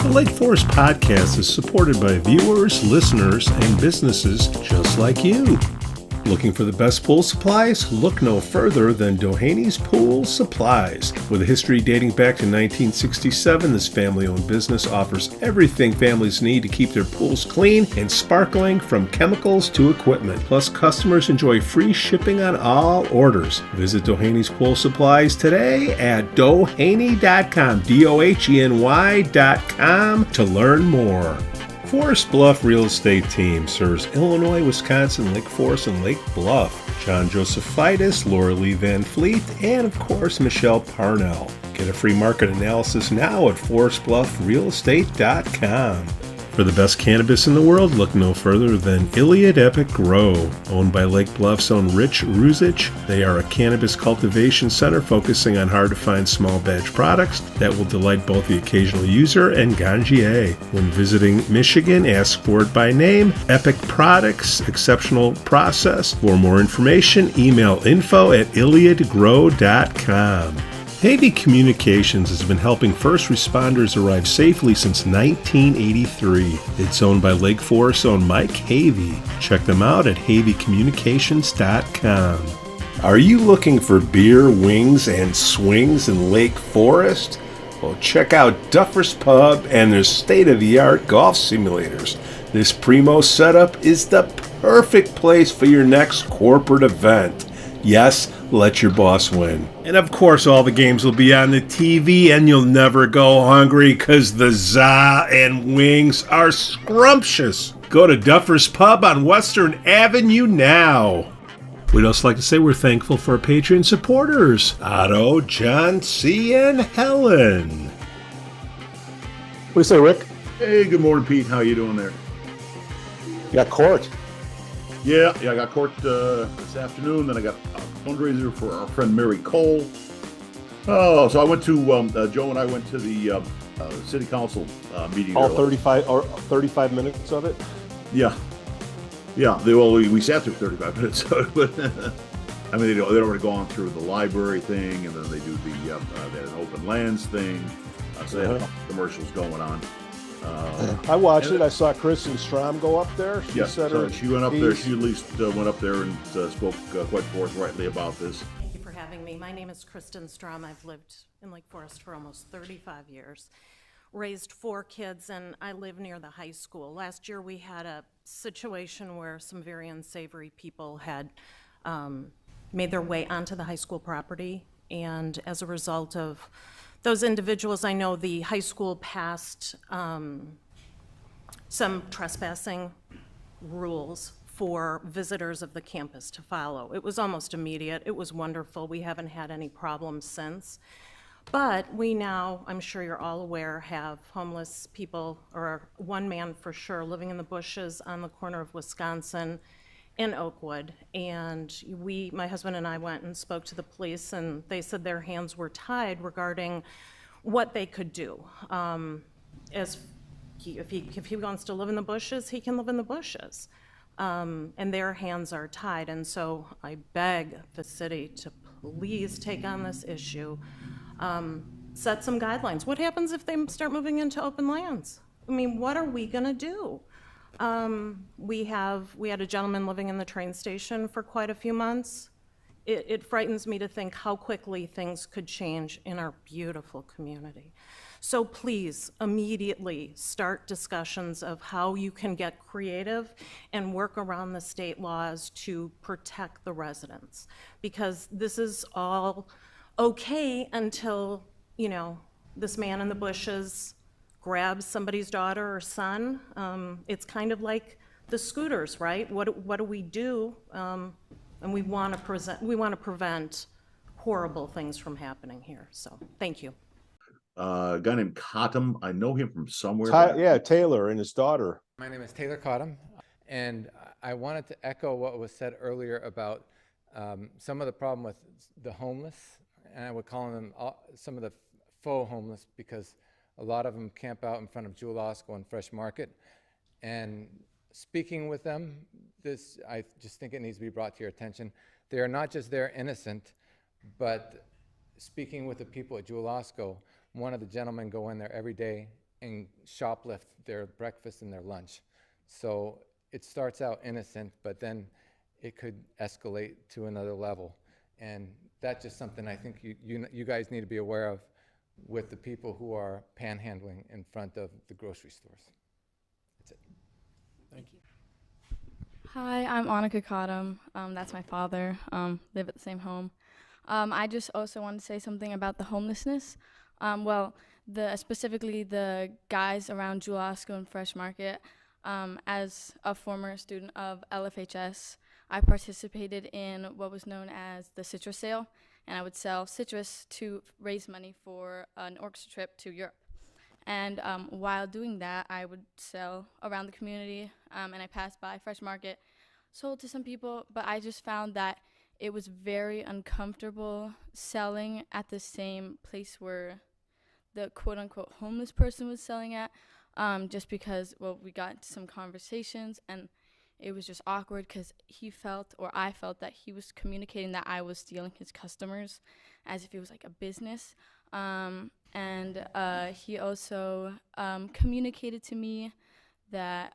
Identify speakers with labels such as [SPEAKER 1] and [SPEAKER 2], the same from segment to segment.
[SPEAKER 1] The Lake Forest Podcast is supported by viewers, listeners, and businesses just like you. Looking for the best pool supplies? Look no further than Dohany's Pool Supplies. With a history dating back to 1967, this family-owned business offers everything families need to keep their pools clean and sparkling, from chemicals to equipment. Plus, customers enjoy free shipping on all orders. Visit Dohany's Pool Supplies today at doheny.com, DOHENY.com, to learn more. Forest Bluff Real Estate Team serves Illinois, Wisconsin, Lake Forest, and Lake Bluff. John Josephitis, Laura Lee Van Fleet, and of course Michelle Parnell. Get a free market analysis now at forestbluffrealestate.com. For the best cannabis in the world, look no further than Iliad Epic Grow. Owned by Lake Bluff's own Rich Ruzich, they are a cannabis cultivation center focusing on hard-to-find small batch products that will delight both the occasional user and ganjier. When visiting Michigan, ask for it by name. Epic Products, exceptional process. For more information, email info@iliadgrow.com. Havey Communications has been helping first responders arrive safely since 1983. It's owned by Lake Forest's own Mike Havey. Check them out at haveycommunications.com. Are you looking for beer, wings, and swings in Lake Forest? Well, check out Duffer's Pub and their state-of-the-art golf simulators. This primo setup is the perfect place for your next corporate event. Yes, let your boss win. And of course, all the games will be on the TV, and you'll never go hungry because the za and wings are scrumptious. Go to Duffer's Pub on Western Avenue now. We'd also like to say we're thankful for our Patreon supporters, Otto, John C., and Helen.
[SPEAKER 2] What do you say, Rick?
[SPEAKER 3] Hey, good morning, Pete. How you doing there?
[SPEAKER 2] You got court.
[SPEAKER 3] Yeah, I got court this afternoon. Then I got a fundraiser for our friend Mary Cole. Oh, so I went to Joe and I went to the city council meeting.
[SPEAKER 2] All 35 minutes of it.
[SPEAKER 3] Yeah. We sat through 35 minutes of it, but I mean they'd already gone through the library thing, and then they do they had an open lands thing. So they had a couple commercials going on.
[SPEAKER 2] I watched it. I saw Kristin Strom go up there. She
[SPEAKER 3] went up there. She at least went up there and spoke quite forthrightly about this.
[SPEAKER 4] Thank you for having me. My name is Kristin Strom. I've lived in Lake Forest for almost 35 years, raised 4 kids, and I live near the high school. Last year we had a situation where some very unsavory people had made their way onto the high school property, and as a result of those individuals, I know the high school passed some trespassing rules for visitors of the campus to follow. It was almost immediate. It was wonderful. We haven't had any problems since. But we now, I'm sure you're all aware, have homeless people, or one man for sure, living in the bushes on the corner of Wisconsin in Oakwood. And my husband and I went and spoke to the police, and they said their hands were tied regarding what they could do. If he wants to live in the bushes, he can live in the bushes. And their hands are tied. And so I beg the city to please take on this issue. Set some guidelines. What happens if they start moving into open lands? I mean, what are we gonna do? We had a gentleman living in the train station for quite a few months. It frightens me to think how quickly things could change in our beautiful community. So please, immediately start discussions of how you can get creative and work around the state laws to protect the residents. Because this is all okay until, this man in the bushes grabs somebody's daughter or son. It's kind of like the scooters, right? What do we do? And we want to prevent horrible things from happening here. So thank you.
[SPEAKER 3] A guy named Cottam. I know him from somewhere.
[SPEAKER 2] Taylor and his daughter.
[SPEAKER 5] My name is Taylor Cottam, and I wanted to echo what was said earlier about some of the problem with the homeless, and I would call them some of the faux homeless, because a lot of them camp out in front of Jewel Osco and Fresh Market. And speaking with them, I just think it needs to be brought to your attention. They are not just there innocent, but speaking with the people at Jewel Osco, one of the gentlemen go in there every day and shoplift their breakfast and their lunch. So it starts out innocent, but then it could escalate to another level. And that's just something I think you guys need to be aware of with the people who are panhandling in front of the grocery stores. That's it.
[SPEAKER 6] Thank you.
[SPEAKER 7] Hi, I'm Annika Cottam. That's my father. Live at the same home. I just also wanted to say something about the homelessness. Specifically the guys around Jewel Osco and Fresh Market. As a former student of LFHS, I participated in what was known as the citrus sale, and I would sell citrus to raise money for an orchestra trip to Europe. And while doing that, I would sell around the community, and I passed by Fresh Market, sold to some people, but I just found that it was very uncomfortable selling at the same place where the quote-unquote homeless person was selling at, just because, we got into some conversations, and it was just awkward because I felt that he was communicating that I was stealing his customers as if it was like a business. He also communicated to me that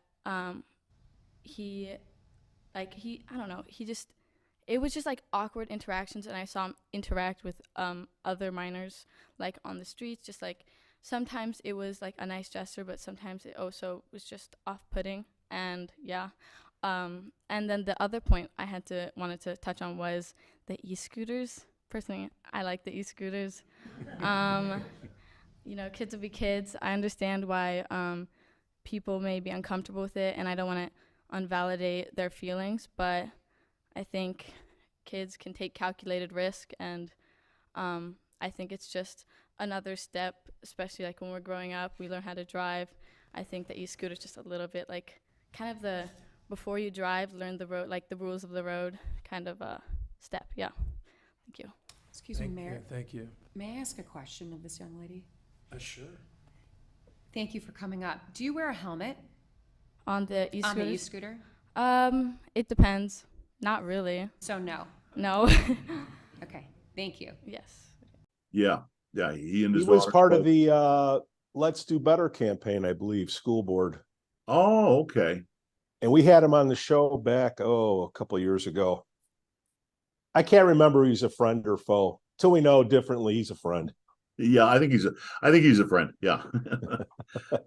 [SPEAKER 7] it was just like awkward interactions, and I saw him interact with other minors like on the streets, just like sometimes it was like a nice gesture, but sometimes it also was just off-putting. And yeah. And then the other point I wanted to touch on was the e-scooters. Personally, I like the e-scooters. Kids will be kids. I understand why people may be uncomfortable with it, and I don't want to invalidate their feelings, but I think kids can take calculated risk, and I think it's just another step, especially like when we're growing up, we learn how to drive. I think the e-scooter is just a little bit like kind of the before you drive, learn the road, like the rules of the road kind of a step. Yeah. Thank you.
[SPEAKER 6] Excuse me, Mayor.
[SPEAKER 8] Thank you.
[SPEAKER 6] May I ask a question of this young lady?
[SPEAKER 8] Sure.
[SPEAKER 6] Thank you for coming up. Do you wear a helmet
[SPEAKER 7] On the e-scooter?
[SPEAKER 6] on the e-scooter?
[SPEAKER 7] It depends. Not really.
[SPEAKER 6] So no.
[SPEAKER 7] No.
[SPEAKER 6] Okay. Thank you.
[SPEAKER 7] Yes.
[SPEAKER 3] Yeah, he and
[SPEAKER 2] He
[SPEAKER 3] his
[SPEAKER 2] was
[SPEAKER 3] daughter
[SPEAKER 2] part of
[SPEAKER 3] both-
[SPEAKER 2] the Let's Do Better campaign, I believe, school board.
[SPEAKER 3] Oh, okay.
[SPEAKER 2] And we had him on the show back, a couple of years ago. I can't remember if he's a friend or foe. Till we know differently, he's a friend.
[SPEAKER 3] Yeah, I think he's a friend. Yeah,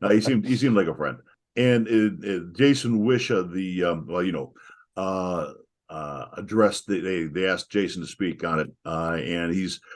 [SPEAKER 3] no, he seemed like a friend. And Jason Wicha, addressed they asked Jason to speak on it, and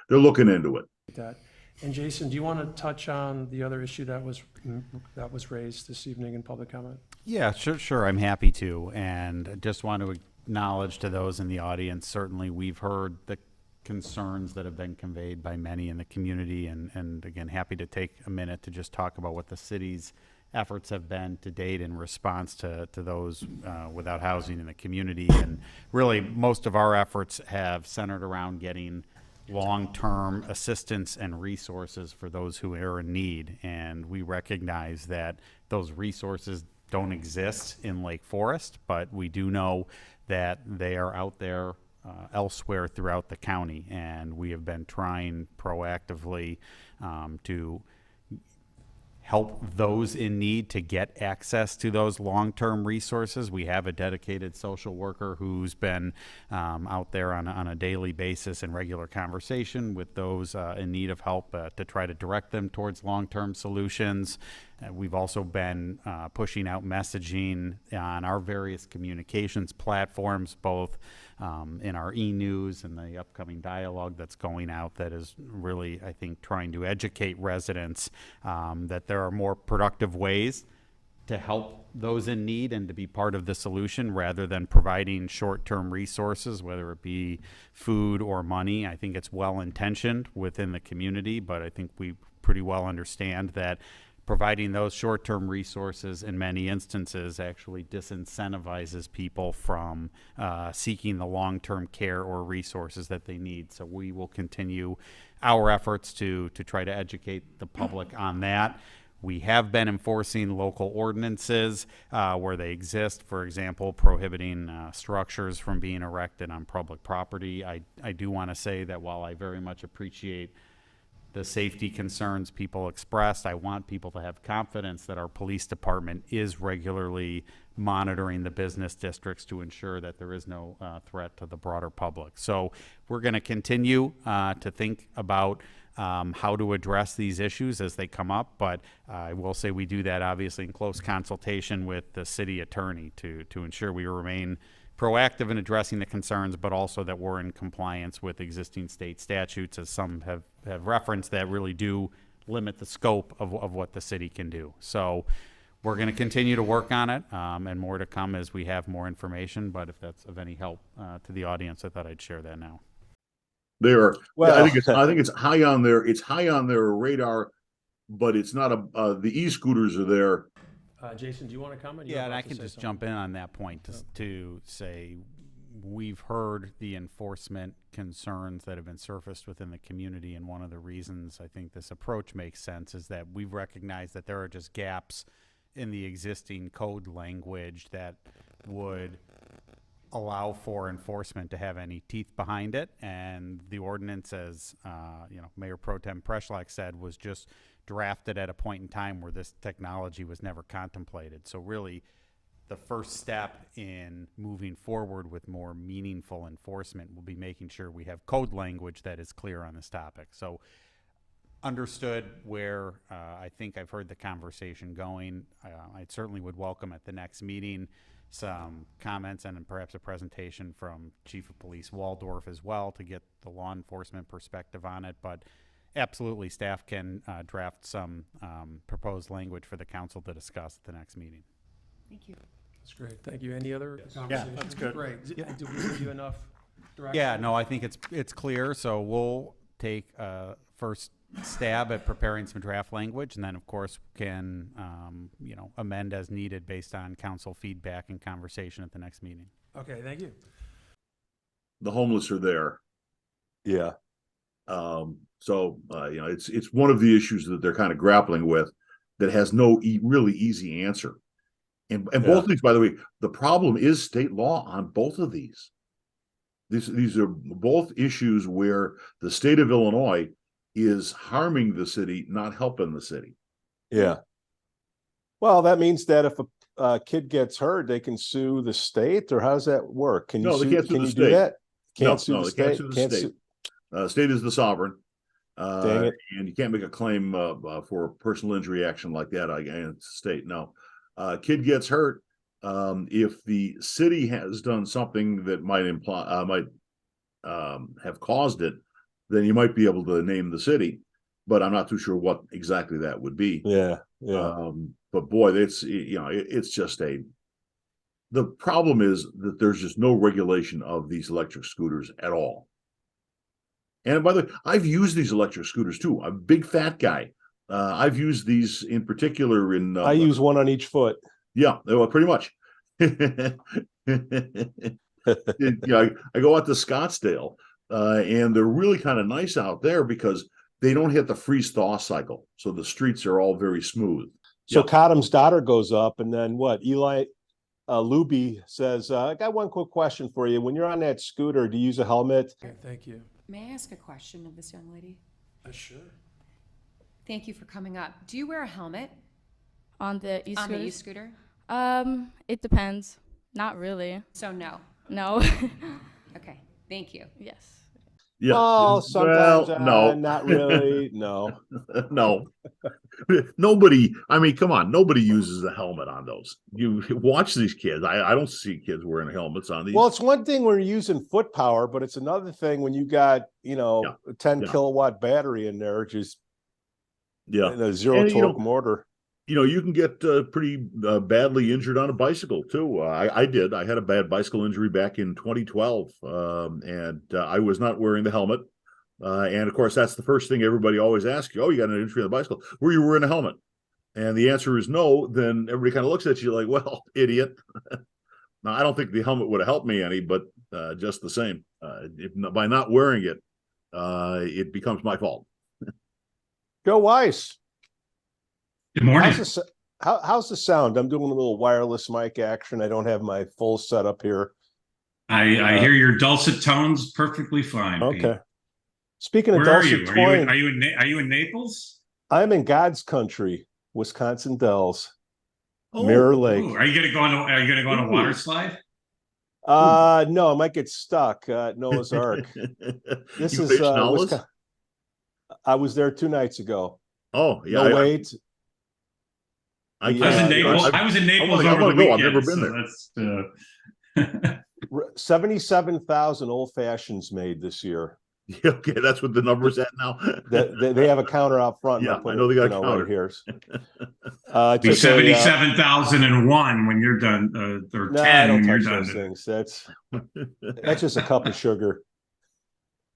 [SPEAKER 3] they're looking into it.
[SPEAKER 8] That. And Jason, do you want to touch on the other issue that was raised this evening in public comment?
[SPEAKER 9] Yeah, sure. I'm happy to. And I just want to acknowledge to those in the audience, certainly we've heard the concerns that have been conveyed by many in the community. And again, happy to take a minute to just talk about what the city's efforts have been to date in response to those without housing in the community. And really, most of our efforts have centered around getting long-term assistance and resources for those who are in need. And we recognize that those resources don't exist in Lake Forest, but we do know that they are out there elsewhere throughout the county. And we have been trying proactively to help those in need to get access to those long-term resources. We have a dedicated social worker who's been out there on a daily basis in regular conversation with those in need of help to try to direct them towards long-term solutions. We've also been pushing out messaging on our various communications platforms, both in our e-news and the upcoming dialogue that's going out that is really, I think, trying to educate residents that there are more productive ways to help those in need and to be part of the solution rather than providing short-term resources, whether it be food or money. I think it's well-intentioned within the community, but I think we pretty well understand that providing those short-term resources in many instances actually disincentivizes people from seeking the long-term care or resources that they need. So we will continue our efforts to try to educate the public on that. We have been enforcing local ordinances where they exist, for example, prohibiting structures from being erected on public property. I do want to say that while I very much appreciate the safety concerns people expressed. I want people to have confidence that our police department is regularly monitoring the business districts to ensure that there is no threat to the broader public. So we're going to continue to think about how to address these issues as they come up, but I will say we do that obviously in close consultation with the city attorney to ensure we remain proactive in addressing the concerns, but also that we're in compliance with existing state statutes, as some have referenced, that really do limit the scope of what the city can do. So we're going to continue to work on it, and more to come as we have more information, but if that's of any help to the audience, I thought I'd share that now.
[SPEAKER 3] There,
[SPEAKER 2] Well,
[SPEAKER 3] I think it's high on their radar, but it's not the e-scooters are there.
[SPEAKER 8] Jason, do you want to comment?
[SPEAKER 9] Yeah, and I can just jump in on that point to say we've heard the enforcement concerns that have been surfaced within the community, and one of the reasons I think this approach makes sense is that we've recognized that there are just gaps in the existing code language that would allow for enforcement to have any teeth behind it, and the ordinance, as Mayor Pro Tem Preschlak said, was just drafted at a point in time where this technology was never contemplated. So really, the first step in moving forward with more meaningful enforcement will be making sure we have code language that is clear on this topic. So understood where I think I've heard the conversation going. I certainly would welcome at the next meeting some comments and perhaps a presentation from Chief of Police Waldorf as well to get the law enforcement perspective on it. But absolutely, staff can draft some proposed language for the council to discuss at the next meeting.
[SPEAKER 6] Thank you.
[SPEAKER 8] That's great. Thank you. Any other conversations?
[SPEAKER 9] Yeah, that's good.
[SPEAKER 8] Great. Did we give you enough direction?
[SPEAKER 9] Yeah, no, I think it's clear. So we'll take first stab at preparing some draft language, and then of course can amend as needed based on council feedback and conversation at the next meeting.
[SPEAKER 8] Okay, thank you.
[SPEAKER 3] The homeless are there.
[SPEAKER 2] Yeah.
[SPEAKER 3] It's one of the issues that they're kind of grappling with that has no really easy answer. And both of these, by the way, the problem is state law on both of these. These are both issues where the state of Illinois is harming the city, not helping the city.
[SPEAKER 2] Yeah. Well, that means that if a kid gets hurt, they can sue the state, or how does that work? Can you
[SPEAKER 3] No,
[SPEAKER 2] sue,
[SPEAKER 3] they can't sue
[SPEAKER 2] can
[SPEAKER 3] the
[SPEAKER 2] you
[SPEAKER 3] state.
[SPEAKER 2] do that?
[SPEAKER 3] No,
[SPEAKER 2] Can't sue the
[SPEAKER 3] they
[SPEAKER 2] state.
[SPEAKER 3] can't sue the state. State is the sovereign.
[SPEAKER 2] Dang it.
[SPEAKER 3] And you can't make a claim for personal injury action like that against the state. No. Kid gets hurt. If the city has done something that might have caused it, then you might be able to name the city, but I'm not too sure what exactly that would be.
[SPEAKER 2] Yeah.
[SPEAKER 3] But boy, it's just the problem is that there's just no regulation of these electric scooters at all. And by the way, I've used these electric scooters too. I'm a big fat guy. I've used these in particular in.
[SPEAKER 2] I use one on each foot.
[SPEAKER 3] Yeah, well, pretty much. I go out to Scottsdale, and they're really kind of nice out there because they don't hit the freeze-thaw cycle, so the streets are all very smooth.
[SPEAKER 2] So Cottam's daughter goes up, and then what? Eli Luby says, "I got one quick question for you. When you're on that scooter, do you use a helmet?"
[SPEAKER 8] Okay, thank you.
[SPEAKER 6] May I ask a question of this young lady?
[SPEAKER 8] Sure.
[SPEAKER 6] Thank you for coming up. Do you wear a helmet
[SPEAKER 7] On the
[SPEAKER 6] on the
[SPEAKER 7] e-scooter?
[SPEAKER 6] e-scooter?
[SPEAKER 7] It depends. Not really.
[SPEAKER 6] So no.
[SPEAKER 7] No.
[SPEAKER 6] Okay. Thank you.
[SPEAKER 7] Yes.
[SPEAKER 3] Yeah.
[SPEAKER 2] Oh, sometimes
[SPEAKER 3] no,
[SPEAKER 2] not really. No.
[SPEAKER 3] No. Nobody. I mean, come on. Nobody uses a helmet on those. You watch these kids. I don't see kids wearing helmets on these.
[SPEAKER 2] Well, it's one thing when you're using foot power, but it's another thing when you got a 10 kilowatt battery in there, just and a zero torque motor.
[SPEAKER 3] You can get pretty badly injured on a bicycle too. I did. I had a bad bicycle injury back in 2012, and I was not wearing the helmet. And of course, that's the first thing everybody always asks you. Oh, you got an injury on the bicycle. Were you wearing a helmet? And the answer is no. Then everybody kind of looks at you like, well, idiot. Now, I don't think the helmet would have helped me any, but just the same, by not wearing it, it becomes my fault.
[SPEAKER 2] Joe Weiss.
[SPEAKER 10] Good morning.
[SPEAKER 2] How's the sound? I'm doing a little wireless mic action. I don't have my full setup here.
[SPEAKER 10] I hear your dulcet tones perfectly fine.
[SPEAKER 2] Okay.
[SPEAKER 10] Pete.
[SPEAKER 2] Speaking of
[SPEAKER 10] Where are
[SPEAKER 2] Dulcet
[SPEAKER 10] you?
[SPEAKER 2] Twine,
[SPEAKER 10] Are you in Naples?
[SPEAKER 2] I'm in God's country, Wisconsin Dells,
[SPEAKER 3] Oh,
[SPEAKER 2] Mirror Lake.
[SPEAKER 10] Ooh, are you gonna go on a water slide?
[SPEAKER 2] No, I might get stuck at Noah's Ark. This
[SPEAKER 3] You
[SPEAKER 2] is
[SPEAKER 3] fish Ishnala's?
[SPEAKER 2] Wisconsin. I was there 2 nights ago.
[SPEAKER 3] Oh, yeah.
[SPEAKER 2] No wait.
[SPEAKER 10] I was in Naples. I was in Naples over the weekend.
[SPEAKER 3] I've never been there.
[SPEAKER 10] That's
[SPEAKER 2] 77,000 old fashions made this year.
[SPEAKER 3] Yeah, okay, that's what the number's at now.
[SPEAKER 2] They have a counter out front.
[SPEAKER 3] Yeah, I know they got a counter.
[SPEAKER 2] right here.
[SPEAKER 10] be 77,001 when you're done, or 10 when you're done.
[SPEAKER 2] Those things. That's just a cup of sugar.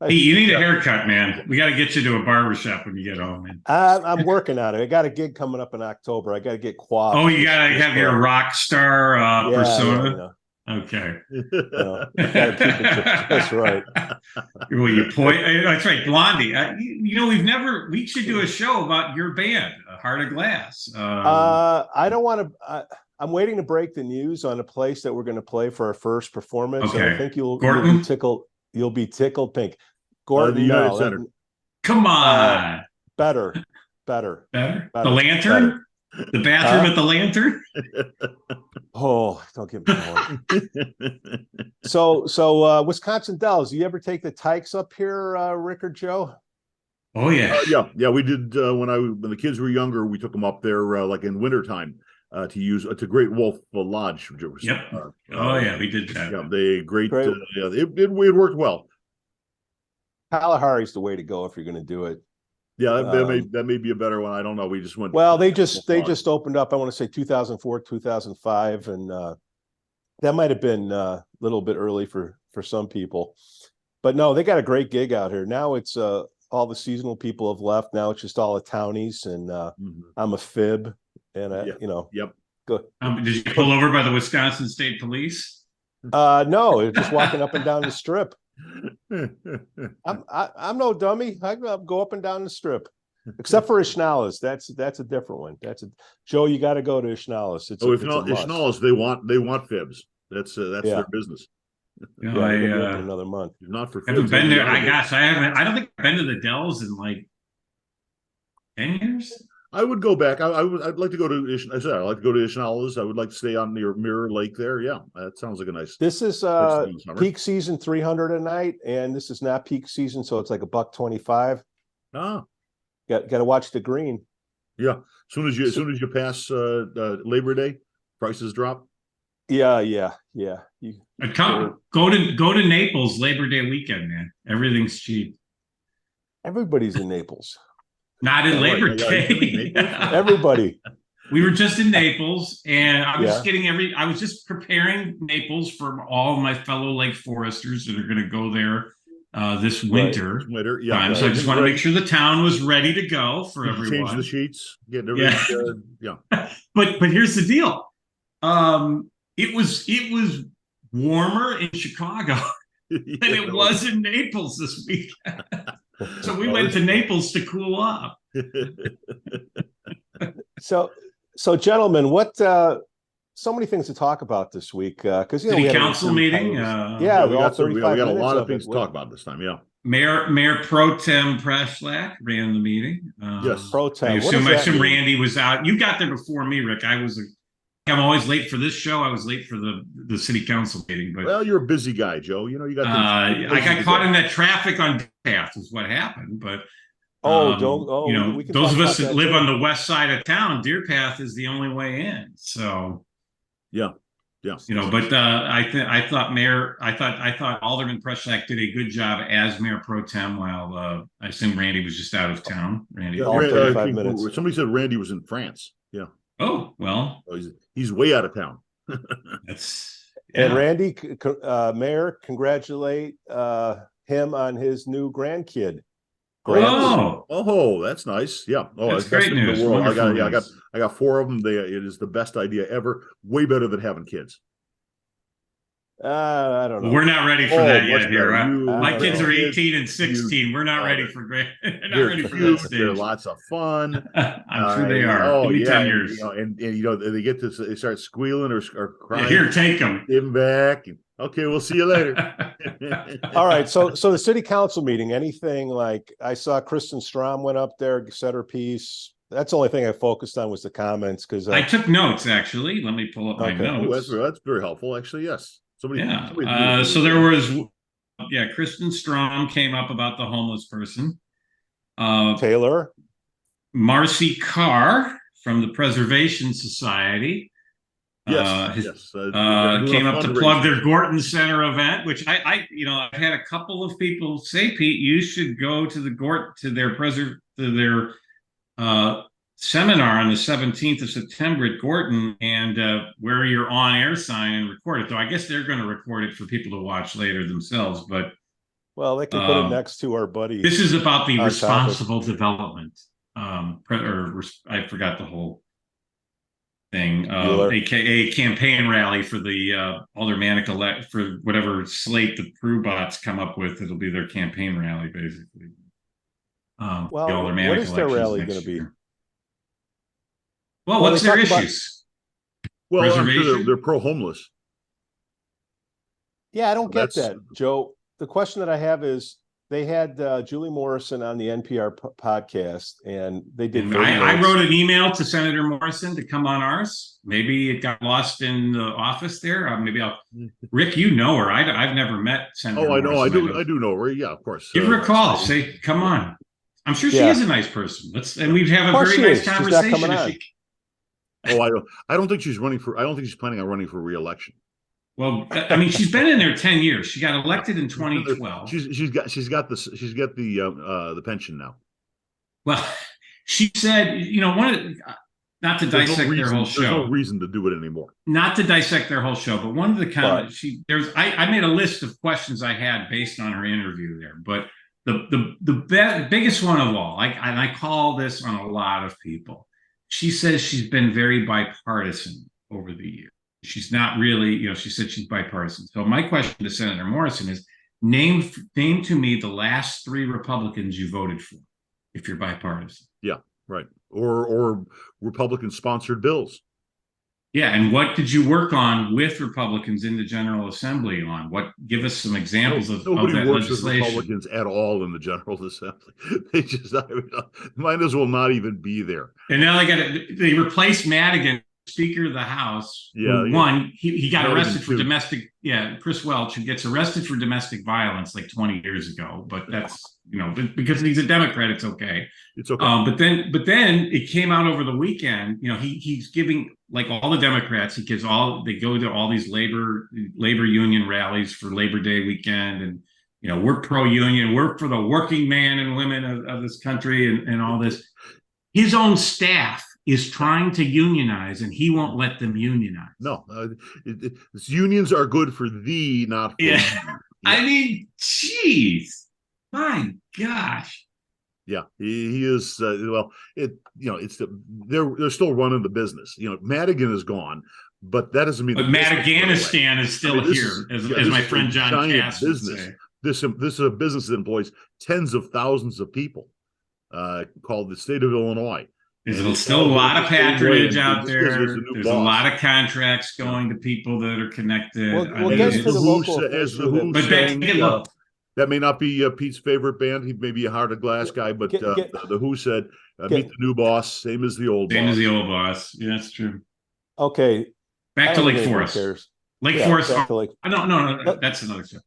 [SPEAKER 10] Hey, you need a haircut, man. We got to get you to a barbershop when you get home, man.
[SPEAKER 2] I'm working on it. I got a gig coming up in October. I got to get coiffed.
[SPEAKER 10] Oh, you got to have your rock star persona.
[SPEAKER 2] Yeah.
[SPEAKER 10] Okay.
[SPEAKER 2] That's right.
[SPEAKER 10] Well, you point. That's right, Blondie. We should do a show about your band, Heart of Glass.
[SPEAKER 2] I don't want to. I'm waiting to break the news on a place that we're going to play for our first performance.
[SPEAKER 10] Okay.
[SPEAKER 2] And I think you'll be tickled. You'll be tickled pink. Gordon,
[SPEAKER 3] the United Center.
[SPEAKER 10] Come on.
[SPEAKER 2] Better.
[SPEAKER 10] The lantern. Better. The bathroom at the lantern.
[SPEAKER 2] Oh, don't get me going. So Wisconsin Dells, you ever take the Tykes up here, Rick or Joe?
[SPEAKER 10] Oh yeah.
[SPEAKER 3] Yeah. We did when the kids were younger. We took them up there like in wintertime to use to Great Wolf Lodge.
[SPEAKER 10] Yep. We did that.
[SPEAKER 3] Yeah, it worked well.
[SPEAKER 2] Kalahari's the way to go if you're going to do it.
[SPEAKER 3] Yeah, that may be a better one. I don't know. We just went.
[SPEAKER 2] Well, they just opened up. I want to say 2004, 2005, and that might have been a little bit early for some people. But no, they got a great gig out here. Now it's all the seasonal people have left. Now it's just all the townies, and I'm a fib, and
[SPEAKER 3] Yep.
[SPEAKER 2] Good.
[SPEAKER 10] Did you pull over by the Wisconsin State Police?
[SPEAKER 2] No, it's just walking up and down the strip. I'm no dummy. I go up and down the strip, except for Ishnala's. That's a different one. Joe. You got to go to Ishnala's.
[SPEAKER 3] Ishnala's, they want fibs. That's their business.
[SPEAKER 2] Another month.
[SPEAKER 3] Not for.
[SPEAKER 10] I haven't been there. I haven't. I don't think I've been to the Dells in like 10 years.
[SPEAKER 3] I would go back. I'd like to go to. I'd like to go to Ishnala's. I would like to stay on near Mirror Lake there. Yeah, that sounds like a nice.
[SPEAKER 2] This is peak season 300 a night, and this is not peak season, so it's like $125.
[SPEAKER 3] Ah,
[SPEAKER 2] got to watch the green.
[SPEAKER 3] Yeah, as soon as you pass Labor Day, prices drop.
[SPEAKER 2] Yeah.
[SPEAKER 10] Go to Naples Labor Day weekend, man. Everything's cheap.
[SPEAKER 2] Everybody's in Naples.
[SPEAKER 10] Not in Labor Day.
[SPEAKER 2] Everybody.
[SPEAKER 10] We were just in Naples, and I was just preparing Naples for all my fellow Lake Foresters that are going to go there this winter.
[SPEAKER 3] Yeah.
[SPEAKER 10] So I just want to make sure the town was ready to go for everyone.
[SPEAKER 3] Change the sheets. Get everything. Yeah.
[SPEAKER 10] But here's the deal. It was warmer in Chicago than it was in Naples this weekend. So we went to Naples to cool off.
[SPEAKER 2] So gentlemen, what so many things to talk about this week because
[SPEAKER 10] we had council meeting.
[SPEAKER 3] We got a lot of things to talk about this time. Yeah.
[SPEAKER 10] Mayor Pro Tem Preshlack ran the meeting.
[SPEAKER 3] Yes,
[SPEAKER 2] Pro Tem.
[SPEAKER 10] I assume Randy was out. You got there before me, Rick. I'm always late for this show. I was late for the city council meeting. But
[SPEAKER 3] well, you're a busy guy, Joe. You got.
[SPEAKER 10] I got caught in that traffic on path is what happened. But
[SPEAKER 2] those
[SPEAKER 10] of us that live on the west side of town, Deer Path is the only way in. So
[SPEAKER 3] yeah.
[SPEAKER 10] But I thought Alderman Preshlack did a good job as Mayor Pro Tem while I assume Randy was just out of town. Randy,
[SPEAKER 2] 35 minutes.
[SPEAKER 3] Somebody said Randy was in France. Yeah.
[SPEAKER 10] Oh well,
[SPEAKER 3] he's way out of town.
[SPEAKER 2] And Randy, Mayor, congratulate him on his new grandkid.
[SPEAKER 3] Oh, that's nice. Yeah. Oh,
[SPEAKER 10] that's great news.
[SPEAKER 3] I got 4 of them. It is the best idea ever. Way better than having kids.
[SPEAKER 2] I don't know.
[SPEAKER 10] We're not ready for that yet here. My kids are 18 and 16. We're not ready for that stage.
[SPEAKER 3] They're lots of fun.
[SPEAKER 10] I'm sure they are. Give me 10 years.
[SPEAKER 3] And they start squealing or crying.
[SPEAKER 10] Here, take them.
[SPEAKER 3] Give them back. Okay, we'll see you later.
[SPEAKER 2] All right, so the city council meeting, anything like, I saw Kristin Strom went up there, said her piece. That's the only thing I focused on was the comments, because
[SPEAKER 10] I took notes, actually. Let me pull up my
[SPEAKER 2] Okay.
[SPEAKER 3] Oh,
[SPEAKER 10] notes.
[SPEAKER 3] that's very helpful, actually. Yes. Somebody
[SPEAKER 10] So there was, Kristin Strom came up about the homeless person.
[SPEAKER 2] Taylor,
[SPEAKER 10] Marcy Carr from the Preservation Society.
[SPEAKER 3] Yes.
[SPEAKER 10] Came up to plug their Gorton Center event, which I've had a couple of people say, Pete, you should go to their seminar on the 17th of September at Gorton and wear your on-air sign and record it. Though I guess they're going to record it for people to watch later themselves. But
[SPEAKER 2] well, they can put it next to our buddy.
[SPEAKER 10] this is about the
[SPEAKER 2] on
[SPEAKER 10] responsible development. I forgot the whole thing, a campaign rally for the aldermanic elect for whatever slate the crew bots come up with. It'll be their campaign rally, basically.
[SPEAKER 2] Well, what is their rally going to be?
[SPEAKER 10] Well, what's their issues?
[SPEAKER 3] Well,
[SPEAKER 10] Preservation?
[SPEAKER 3] they're pro-homeless.
[SPEAKER 2] Yeah, I don't get that, Joe. The question that I have is, they had Julie Morrison on the NPR podcast, and they did.
[SPEAKER 10] I wrote an email to Senator Morrison to come on ours. Maybe it got lost in the office there. Maybe Rick, you know her. I've never met Senator.
[SPEAKER 3] Oh, I know.
[SPEAKER 10] Morrison.
[SPEAKER 3] I do know her. Yeah, of course.
[SPEAKER 10] Give her a call. Say, come on. I'm sure she is a nice person. And we'd have a very nice conversation.
[SPEAKER 3] I don't think she's running for. I don't think she's planning on running for re-election.
[SPEAKER 10] Well, I mean, she's been in there 10 years. She got elected in 2012.
[SPEAKER 3] She's got the pension now.
[SPEAKER 10] Well, she said, not to dissect their whole show.
[SPEAKER 3] There's no reason to do it anymore.
[SPEAKER 10] Not to dissect their whole show, but one of the comments I made a list of questions I had based on her interview there. But the biggest one of all, and I call this on a lot of people. She says she's been very bipartisan over the years. She's not really, she said she's bipartisan. So my question to Senator Morrison is, name to me the last 3 Republicans you voted for, if you're bipartisan.
[SPEAKER 3] Yeah, right. Or Republican-sponsored bills.
[SPEAKER 10] Yeah, and what did you work on with Republicans in the General Assembly on? Give us some examples of that
[SPEAKER 3] works
[SPEAKER 10] legislation.
[SPEAKER 3] with Republicans at all in the General Assembly. They just might as well not even be there.
[SPEAKER 10] And now they replaced Madigan, Speaker of the House. One, he got arrested for domestic. Yeah, Chris Welch, who gets arrested for domestic violence like 20 years ago. But that's because he's a Democrat, it's okay.
[SPEAKER 3] It's okay.
[SPEAKER 10] But then it came out over the weekend. He's giving, like all the Democrats, they go to all these labor union rallies for Labor Day weekend, and we're pro-union, we're for the working man and women of this country, and all this. His own staff is trying to unionize, and he won't let them unionize.
[SPEAKER 3] No, unions are good for thee, not for you.
[SPEAKER 10] I mean, geez, my gosh.
[SPEAKER 3] Yeah, he is. They're still running the business. Madigan is gone, but that doesn't mean.
[SPEAKER 10] But Madaganistan is still here, as my friend John Cass would say.
[SPEAKER 3] This is a business that employs tens of thousands of people, called the state of Illinois.
[SPEAKER 10] There's still a lot of patronage out there. There's a lot of contracts going to people that are connected.
[SPEAKER 2] We'll get to the local.
[SPEAKER 3] That may not be Pete's favorite band. He may be a Heart of Glass guy, but the Who said, meet the new boss, same as the old boss.
[SPEAKER 10] Same as the old boss. Yeah, that's true.
[SPEAKER 2] Okay.
[SPEAKER 10] Back to Lake Forest. Lake Forest. No, that's another show.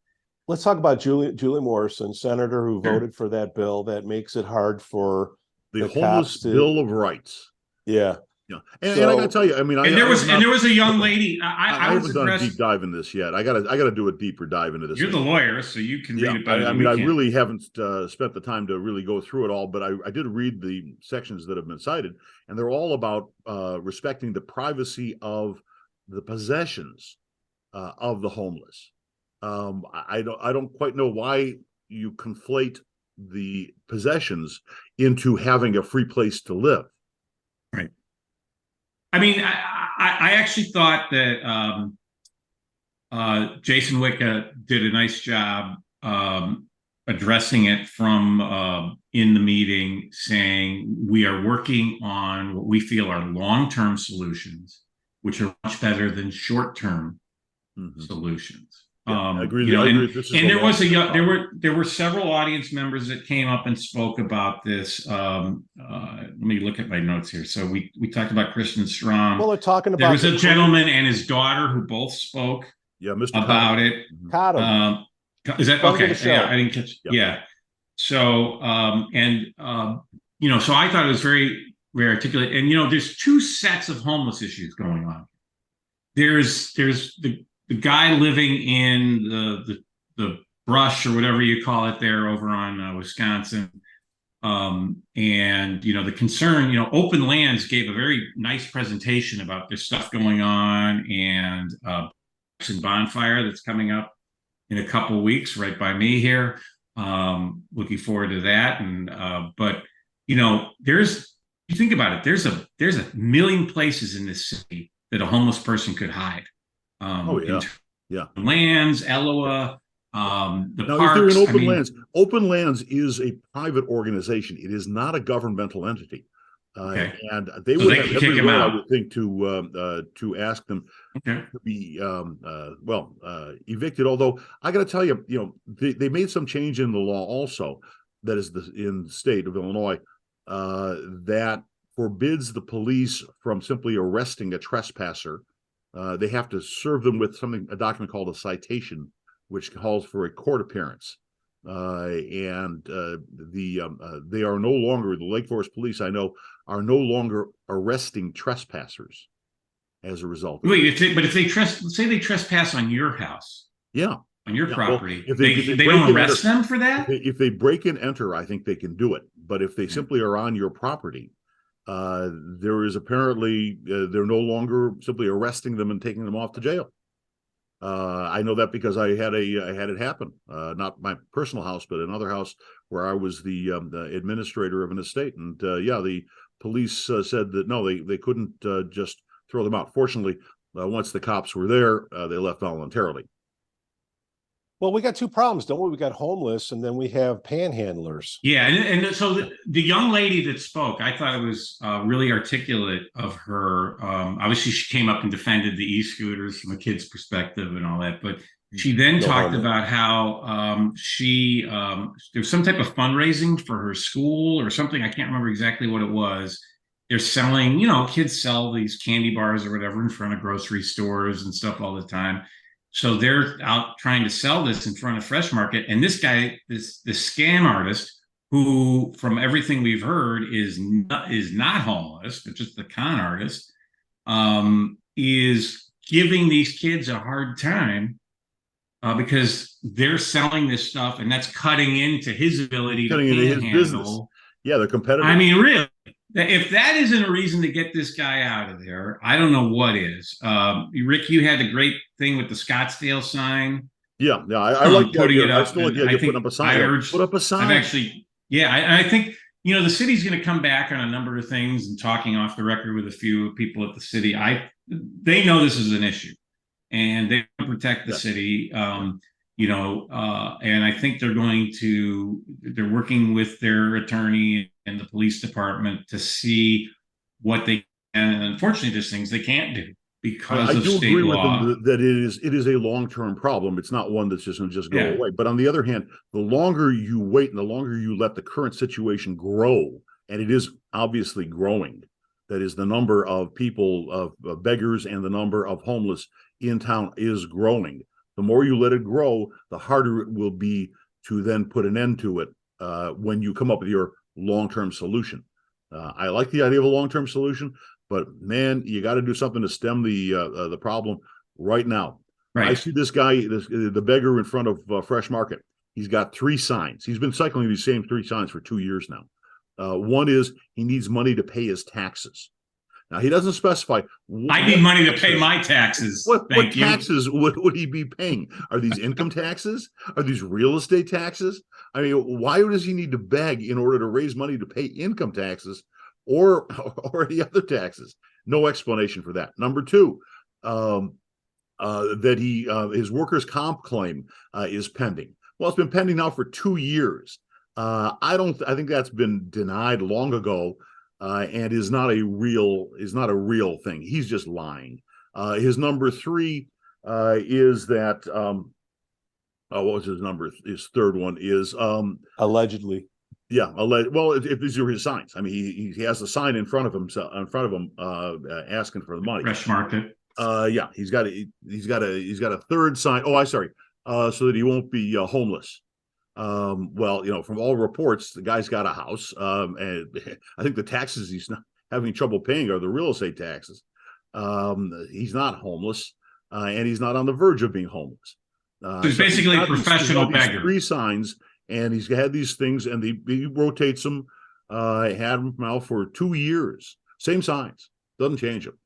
[SPEAKER 2] Let's talk about Julie Morrison, senator who voted for that bill that makes it hard for
[SPEAKER 3] the homeless Bill of Rights.
[SPEAKER 2] Yeah.
[SPEAKER 3] And I gotta tell you, I mean,
[SPEAKER 10] there was a young lady. I
[SPEAKER 3] haven't done a deep dive in this yet. I gotta do a deeper dive into this.
[SPEAKER 10] You're the lawyer, so you can read about it.
[SPEAKER 3] I mean, I really haven't spent the time to really go through it all, but I did read the sections that have been cited, and they're all about respecting the privacy of the possessions of the homeless. I don't quite know why you conflate the possessions into having a free place to live.
[SPEAKER 10] Right. I mean, I actually thought that Jason Wicha did a nice job addressing it from in the meeting, saying we are working on what we feel are long-term solutions, which are much better than short-term solutions.
[SPEAKER 3] I agree.
[SPEAKER 10] You know,
[SPEAKER 3] I agree. This is
[SPEAKER 10] and
[SPEAKER 3] a
[SPEAKER 10] there was
[SPEAKER 3] long-term
[SPEAKER 10] there were several audience members that came up and spoke about this. Let me look at my notes here. So we talked about Kristin Strom.
[SPEAKER 2] Well, they're talking
[SPEAKER 10] There
[SPEAKER 2] about
[SPEAKER 10] was a gentleman and his daughter who both spoke
[SPEAKER 3] Mr.
[SPEAKER 10] about it.
[SPEAKER 2] Cottom.
[SPEAKER 10] Is that
[SPEAKER 2] Friend of
[SPEAKER 10] okay?
[SPEAKER 2] the show.
[SPEAKER 10] Yeah, I didn't catch. Yeah. So you know, so I thought it was very, very articulate. And you know, there's two sets of homeless issues going on. There's the guy living in the brush or whatever you call it there over on Wisconsin. And you know, the concern, you know, Open Lands gave a very nice presentation about this stuff going on, and bonfire that's coming up in a couple of weeks right by me here. Looking forward to that. And but you know, you think about it, there's a million places in this city that a homeless person could hide. Lands, Eloa, the
[SPEAKER 3] now,
[SPEAKER 10] parks.
[SPEAKER 3] if they're in Open Lands, Open Lands is a private organization. It is not a governmental entity.
[SPEAKER 10] Okay.
[SPEAKER 3] And they would have every right, I would think, to ask them to be evicted. Although I got to tell you, you know, they made some change in the law also, that is in the state of Illinois, that forbids the police from simply arresting a trespasser. They have to serve them with a document called a citation, which calls for a court appearance. They are no longer, the Lake Forest Police, I know, are no longer arresting trespassers as a result.
[SPEAKER 10] Wait, if they say they trespass on your house, on your property,
[SPEAKER 3] well,
[SPEAKER 10] if they don't arrest them for that.
[SPEAKER 3] If they break and enter, I think they can do it. But if they simply are on your property, there is apparently they're no longer simply arresting them and taking them off to jail. I know that because I had it happen, not my personal house, but another house where I was the administrator of an estate. And the police said that no, they couldn't just throw them out. Fortunately, once the cops were there, they left voluntarily.
[SPEAKER 2] Well, we got two problems, don't we? We got homeless, and then we have panhandlers.
[SPEAKER 10] Yeah, and so the young lady that spoke, I thought it was really articulate of her. Obviously, she came up and defended the e-scooters from a kid's perspective and all that, but she then talked about how there's some type of fundraising for her school or something. I can't remember exactly what it was. They're selling, you know, kids sell these candy bars or whatever in front of grocery stores and stuff all the time. So they're out trying to sell this in front of Fresh Market. And this guy, this scam artist, who from everything we've heard is not homeless, but just the con artist, is giving these kids a hard time because they're selling this stuff, and that's cutting into his ability to
[SPEAKER 3] his business. Yeah, they're competitive.
[SPEAKER 10] I mean, really. If that isn't a reason to get this guy out of there, I don't know what is. Rick, you had a great thing with the Scottsdale sign.
[SPEAKER 3] Yeah, I like
[SPEAKER 10] putting it up.
[SPEAKER 3] I still like the idea of putting up a sign. Put up a sign.
[SPEAKER 10] I've actually, I think, you know, the city's going to come back on a number of things, and talking off the record with a few people at the city. They know this is an issue, and they want to protect the city. You know, and I think they're working with their attorney and the police department to see what they can. And unfortunately, there's things they can't do because of state law.
[SPEAKER 3] With them that it is a long-term problem. It's not one that's just going to go away. But on the other hand, the longer you wait and the longer you let the current situation grow, and it is obviously growing, that is, the number of people, of beggars, and the number of homeless in town is growing. The more you let it grow, the harder it will be to then put an end to it when you come up with your long-term solution. I like the idea of a long-term solution, but man, you got to do something to stem the problem right now. Right. I see this guy, the beggar in front of Fresh Market. He's got 3 signs. He's been cycling these same 3 signs for 2 years now. One is he needs money to pay his taxes. Now, he doesn't specify.
[SPEAKER 10] I need money to pay my taxes.
[SPEAKER 3] What taxes would he be paying? Are these income taxes? Are these real estate taxes? I mean, why does he need to beg in order to raise money to pay income taxes or the other taxes? No explanation for that. Number 2, that his workers' comp claim is pending. Well, it's been pending now for 2 years. I think that's been denied long ago. And is not a real thing. He's just lying. His number 3 is that what was his number? His third one is
[SPEAKER 2] Allegedly.
[SPEAKER 3] Yeah, well, if these are his signs. I mean, he has a sign in front of him, asking for the money.
[SPEAKER 10] Fresh Market.
[SPEAKER 3] Yeah, he's got a third sign. Oh, so that he won't be homeless. Well, from all reports, the guy's got a house, and I think the taxes he's not having trouble paying are the real estate taxes. He's not homeless, and he's not on the verge of being homeless.
[SPEAKER 10] So he's basically a professional beggar.
[SPEAKER 3] 3 signs. And he's had these things, and he rotates them. Had them now for 2 years. Same signs, doesn't change them.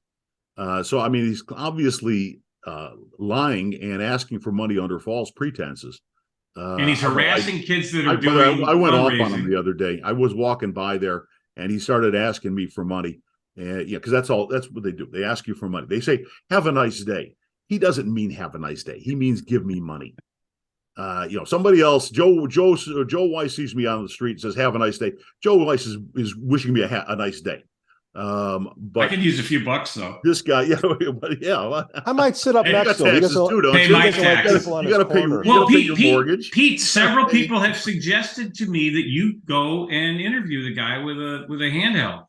[SPEAKER 3] So I mean, he's obviously lying and asking for money under false pretenses.
[SPEAKER 10] And he's harassing kids that are doing.
[SPEAKER 3] I went off on him the other day. I was walking by there, and he started asking me for money. And because that's what they do. They ask you for money. They say, "Have a nice day." He doesn't mean have a nice day. He means give me money. Somebody else, Joe Weiss sees me on the street and says, "Have a nice day." Joe Weiss is wishing me a nice day. But
[SPEAKER 10] I could use a few bucks though.
[SPEAKER 3] This guy, yeah.
[SPEAKER 2] I might sit up next to him. He doesn't
[SPEAKER 10] pay my taxes.
[SPEAKER 3] You got to pay your mortgage.
[SPEAKER 10] Pete, several people have suggested to me that you go and interview the guy with a handheld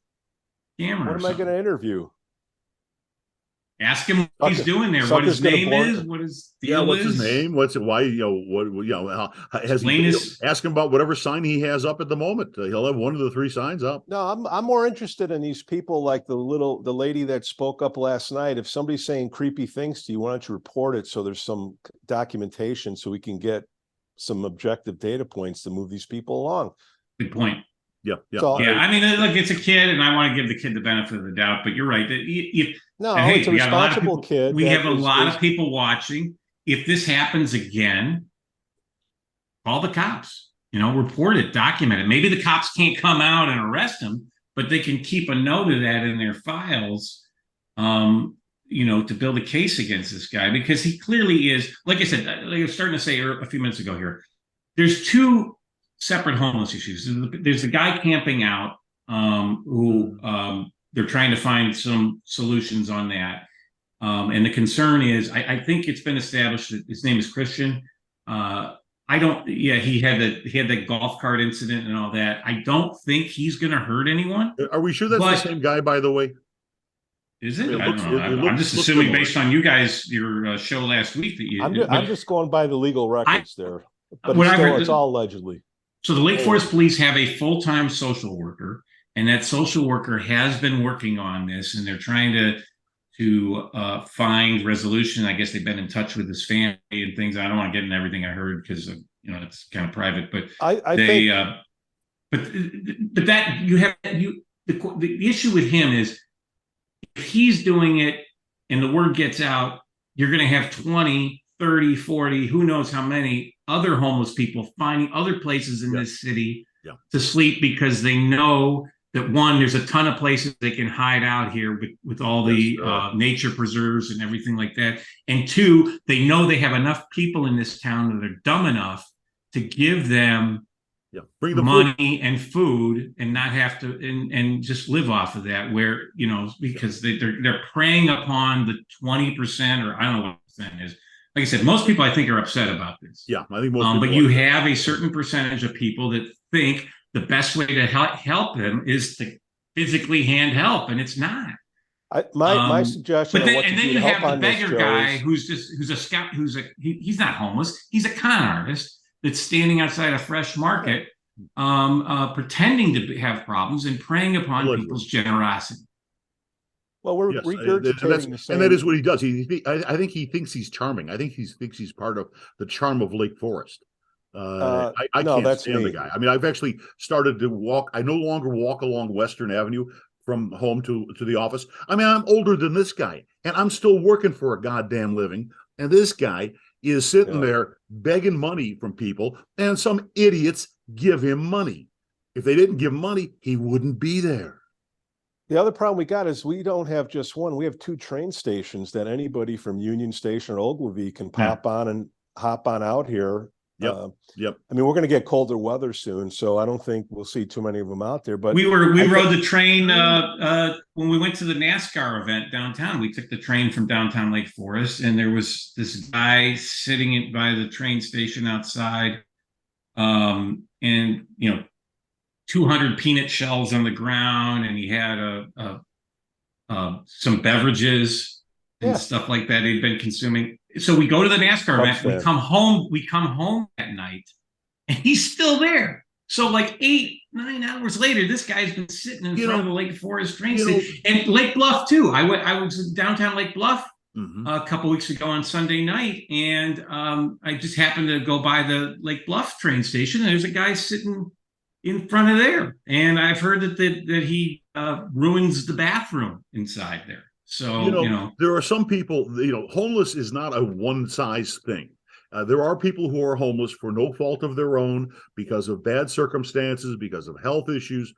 [SPEAKER 10] camera.
[SPEAKER 2] What am I going to interview?
[SPEAKER 10] Ask him what he's doing there, what his name is, what his deal is.
[SPEAKER 3] What's his name? What's it? Why? Has he? Ask him about whatever sign he has up at the moment. He'll have one of the 3 signs up.
[SPEAKER 2] No, I'm more interested in these people like the lady that spoke up last night. If somebody's saying creepy things to you, why don't you report it so there's some documentation so we can get some objective data points to move these people along.
[SPEAKER 10] Good point.
[SPEAKER 3] Yeah.
[SPEAKER 2] So,
[SPEAKER 10] yeah. I mean, look, it's a kid, and I want to give the kid the benefit of the doubt. But you're right.
[SPEAKER 2] It's a responsible kid.
[SPEAKER 10] We have a lot of people watching. If this happens again, call the cops. Report it, document it. Maybe the cops can't come out and arrest him, but they can keep a note of that in their files. To build a case against this guy, because he clearly is. Like I said, like I was starting to say a few minutes ago here. There's 2 separate homeless issues. There's the guy camping out who they're trying to find some solutions on that. And the concern is, I think it's been established that his name is Kristin. He had that golf cart incident and all that. I don't think he's going to hurt anyone.
[SPEAKER 3] Are we sure that's the same guy, by the way?
[SPEAKER 10] Is it? I don't know. I'm just assuming based on your show last week that you.
[SPEAKER 2] I'm just going by the legal records there. But it's all allegedly.
[SPEAKER 10] So the Lake Forest Police have a full-time social worker, and that social worker has been working on this, and they're trying to find resolution. I guess they've been in touch with his family and things. I don't want to get into everything I heard because it's kind of private. But the issue with him is if he's doing it and the word gets out, you're going to have 20, 30, 40, who knows how many other homeless people finding other places in this city to sleep because they know that, one, there's a ton of places they can hide out here with all the nature preserves and everything like that. And 2, they know they have enough people in this town that are dumb enough to give them money and food and not have to and just live off of that, where because they're preying upon the 20%, or I don't know what the percent is. Like I said, most people I think are upset about this.
[SPEAKER 3] Yeah, I think most people
[SPEAKER 10] but you have a certain percentage of people that think the best way to help them is to physically hand help, and it's not.
[SPEAKER 2] My suggestion.
[SPEAKER 10] But then you have the beggar guy who's a scout, he's not homeless. He's a con artist that's standing outside a fresh market, pretending to have problems and preying upon people's generosity.
[SPEAKER 2] Well, we're regurgitating the same.
[SPEAKER 3] And that is what he does. I think he thinks he's charming. I think he thinks he's part of the charm of Lake Forest. I can't stand the guy. I mean, I've actually started to walk. I no longer walk along Western Avenue from home to the office. I mean, I'm older than this guy, and I'm still working for a goddamn living. And this guy is sitting there begging money from people, and some idiots give him money. If they didn't give him money, he wouldn't be there.
[SPEAKER 2] The other problem we got is we don't have just one. We have 2 train stations that anybody from Union Station or Ogilvy can pop on and hop on out here
[SPEAKER 3] Yep. Yep.
[SPEAKER 2] I mean, we're going to get colder weather soon, so I don't think we'll see too many of them out there. But
[SPEAKER 10] we rode the train when we went to the NASCAR event downtown. We took the train from downtown Lake Forest, and there was this guy sitting by the train station outside, and 200 peanut shells on the ground, and he had some beverages and stuff like that he'd been consuming. So we go to the NASCAR event. We come home at night, and he's still there. So like 8-9 hours later, this guy's been sitting in front of the Lake Forest train station, and Lake Bluff too. I was in downtown Lake Bluff a couple weeks ago on Sunday night, and I just happened to go by the Lake Bluff train station, and there's a guy sitting in front of there, and I've heard that he ruins the bathroom inside there. So
[SPEAKER 3] there are some people. Homeless is not a one size thing. There are people who are homeless for no fault of their own, because of bad circumstances, because of health issues,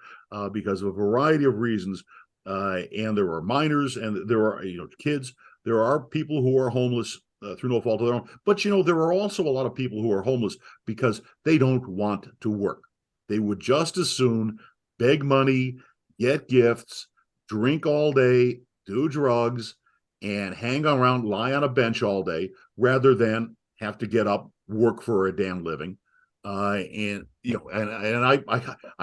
[SPEAKER 3] because of a variety of reasons. And there are minors, and there are kids. There are people who are homeless through no fault of their own. But there are also a lot of people who are homeless because they don't want to work. They would just as soon beg money, get gifts, drink all day, do drugs, and hang around, lie on a bench all day, rather than have to get up, work for a damn living. I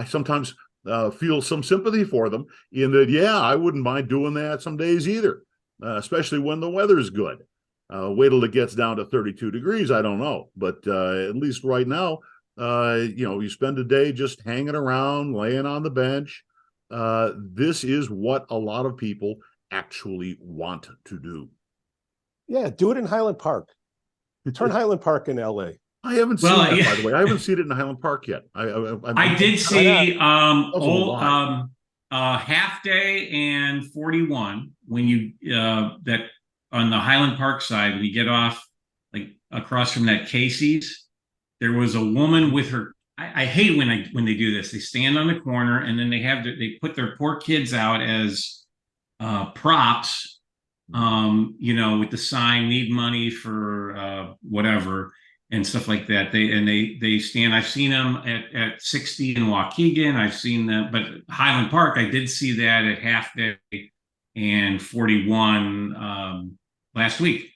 [SPEAKER 3] sometimes feel some sympathy for them in that, I wouldn't mind doing that some days either, especially when the weather's good. Wait till it gets down to 32 degrees, I don't know. But at least right now, you spend a day just hanging around, laying on the bench. This is what a lot of people actually want to do.
[SPEAKER 2] Yeah, do it in Highland Park. Turn Highland Park in LA.
[SPEAKER 3] I haven't seen that, by the way. I haven't seen it in Highland Park yet.
[SPEAKER 10] I did see Half Day and 41 when you that on the Highland Park side, when you get off like across from that Casey's, there was a woman with her. I hate when they do this. They stand on the corner, and then they put their poor kids out as props, with the sign, need money for whatever and stuff like that. They stand. I've seen them at 60 in Waukegan. I've seen them, but Highland Park, I did see that at Half Day and 41 last week.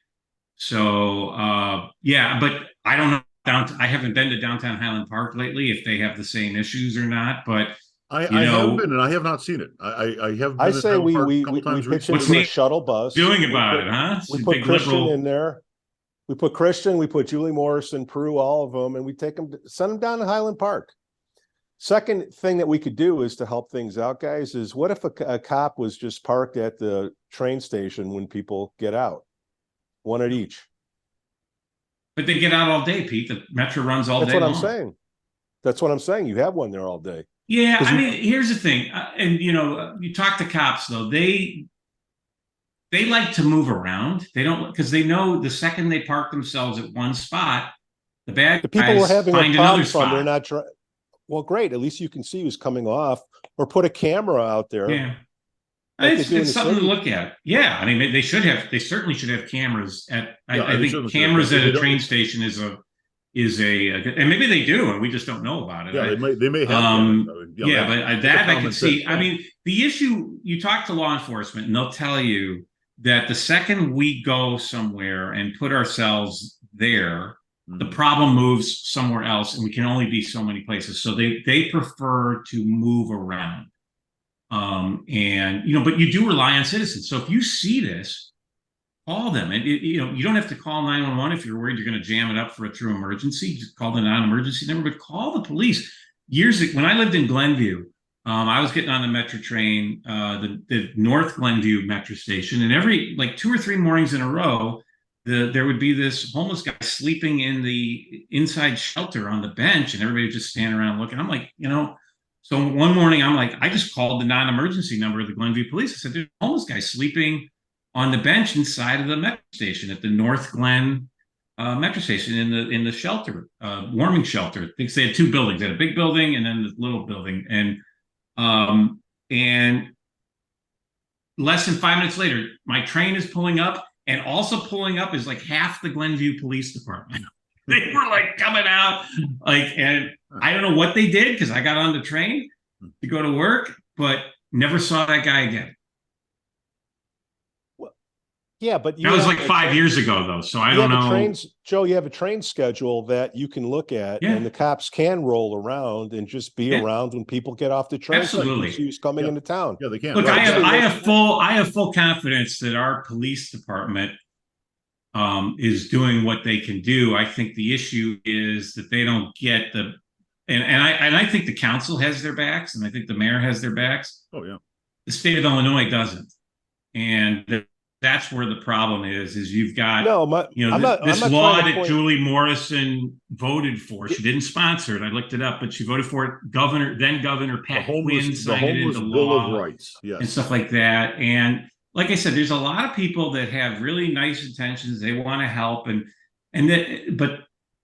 [SPEAKER 10] So but I don't know. I haven't been to downtown Highland Park lately, if they have the same issues or not, but
[SPEAKER 3] I have been, and I have not seen it. I have been.
[SPEAKER 2] I say we pitch into a shuttle bus.
[SPEAKER 10] Doing about it, huh?
[SPEAKER 2] We put Christian in there. We put Christian. We put Julie Morrison, Prue, all of them, and we send them down to Highland Park. Second thing that we could do is to help things out, guys. Is what if a cop was just parked at the train station when people get out, one at each.
[SPEAKER 10] But they get out all day, Pete. The metro runs all day.
[SPEAKER 2] That's what I'm saying. That's what I'm saying. You have one there all day.
[SPEAKER 10] Yeah, I mean, here's the thing, and you talk to cops though. They like to move around. They don't, because they know the second they park themselves at one spot, the
[SPEAKER 2] people were having a problem from. They're not. Well, great. At least you can see who's coming off, or put a camera out there.
[SPEAKER 10] Yeah. It's something to look at. Yeah, I mean, they should have. They certainly should have cameras at. I think cameras at a train station is a, and maybe they do, and we just don't know about it.
[SPEAKER 3] Yeah, they may have.
[SPEAKER 10] But that I can see. I mean, the issue, you talk to law enforcement, and they'll tell you that the second we go somewhere and put ourselves there, the problem moves somewhere else, and we can only be so many places. So they prefer to move around. But you do rely on citizens. So if you see this, call them. And you don't have to call 911 if you're worried you're going to jam it up for a true emergency. Just call the non-emergency number, but call the police. When I lived in Glenview, I was getting on the metro train, the North Glenview metro station, and every 2 or 3 mornings in a row, there would be this homeless guy sleeping in the inside shelter on the bench, and everybody would just stand around looking. I'm like, so one morning, I'm like, I just called the non-emergency number of the Glenview police. I said, there's a homeless guy sleeping on the bench inside of the metro station at the North Glen metro station in the shelter, warming shelter. I think they had 2 buildings. They had a big building and then the little building. And less than 5 minutes later, my train is pulling up, and also pulling up is like half the Glenview Police Department. They were like coming out, like, and I don't know what they did because I got on the train to go to work, but never saw that guy again.
[SPEAKER 2] Yeah, but
[SPEAKER 10] that was like 5 years ago, though. So I don't know.
[SPEAKER 2] Joe, you have a train schedule that you can look at, and the cops can roll around and just be around when people get off the train.
[SPEAKER 10] Absolutely,
[SPEAKER 2] who's coming into town.
[SPEAKER 3] Yeah, they can.
[SPEAKER 10] Look, I have full confidence that our police department is doing what they can do. I think the issue is that they don't get the, and I think the council has their backs, and I think the mayor has their backs.
[SPEAKER 3] Oh yeah,
[SPEAKER 10] the state of Illinois doesn't, and that's where the problem is you've got this law that Julie Morrison voted for. She didn't sponsor it. I looked it up, but she voted for it. Governor Pat Quinn signed it into law,
[SPEAKER 3] Bill of Rights,
[SPEAKER 10] and stuff like that. And like I said, there's a lot of people that have really nice intentions. They want to help, but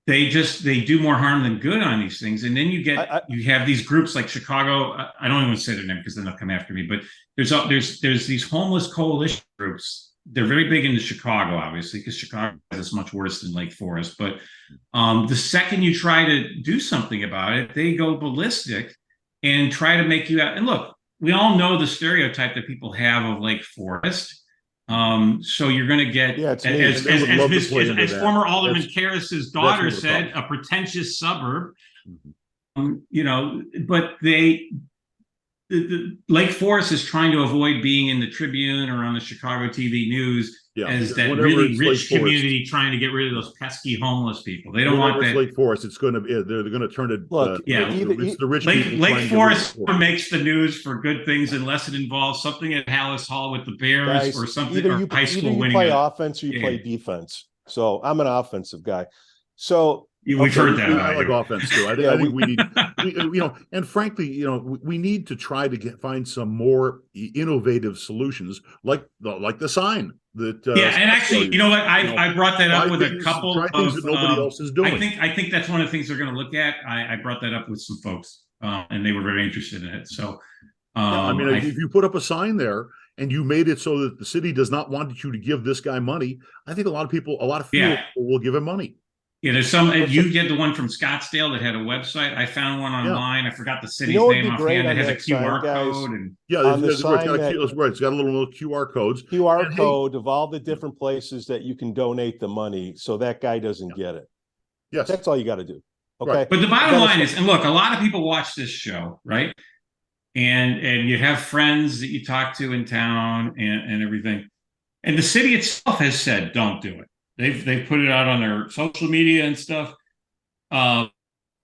[SPEAKER 10] they do more harm than good on these things. And then you have these groups like Chicago. I don't even want to say their name because then they'll come after me. But there's these homeless coalition groups. They're very big into Chicago, obviously, because Chicago is much worse than Lake Forest. But the second you try to do something about it, they go ballistic and try to make you out. And look, we all know the stereotype that people have of Lake Forest. So you're going to get, as former Alderman Karas's daughter said, a pretentious suburb. But the Lake Forest is trying to avoid being in the Tribune or on the Chicago TV news as that really rich community trying to get rid of those pesky homeless people. They don't want that.
[SPEAKER 3] Lake Forest, they're going to turn it.
[SPEAKER 10] It's the rich people. Lake Forest makes the news for good things unless it involves something at Hallis Hall with the Bears or something.
[SPEAKER 2] Either you play offense or you play defense. So I'm an offensive guy. So.
[SPEAKER 10] We've heard that.
[SPEAKER 3] I like offense too. I think we need, and frankly, we need to try to find some more innovative solutions, like the sign that.
[SPEAKER 10] And actually, you know what? I brought that up with a couple of
[SPEAKER 3] things that nobody else is doing.
[SPEAKER 10] I think that's one of the things they're going to look at. I brought that up with some folks, and they were very interested in it. So,
[SPEAKER 3] if you put up a sign there and you made it so that the city does not want you to give this guy money, I think a lot of people will give him money.
[SPEAKER 10] Yeah, there's some. You get the one from Scottsdale that had a website. I found one online. I forgot the city's name offhand. It has a QR code, and
[SPEAKER 3] it's got a little QR codes.
[SPEAKER 2] QR code of all the different places that you can donate the money, so that guy doesn't get it.
[SPEAKER 3] Yes,
[SPEAKER 2] that's all you got to do. Okay,
[SPEAKER 10] right. But the bottom line is, and look, a lot of people watch this show, right? And you have friends that you talk to in town and everything, and the city itself has said, don't do it. They've put it out on their social media and stuff.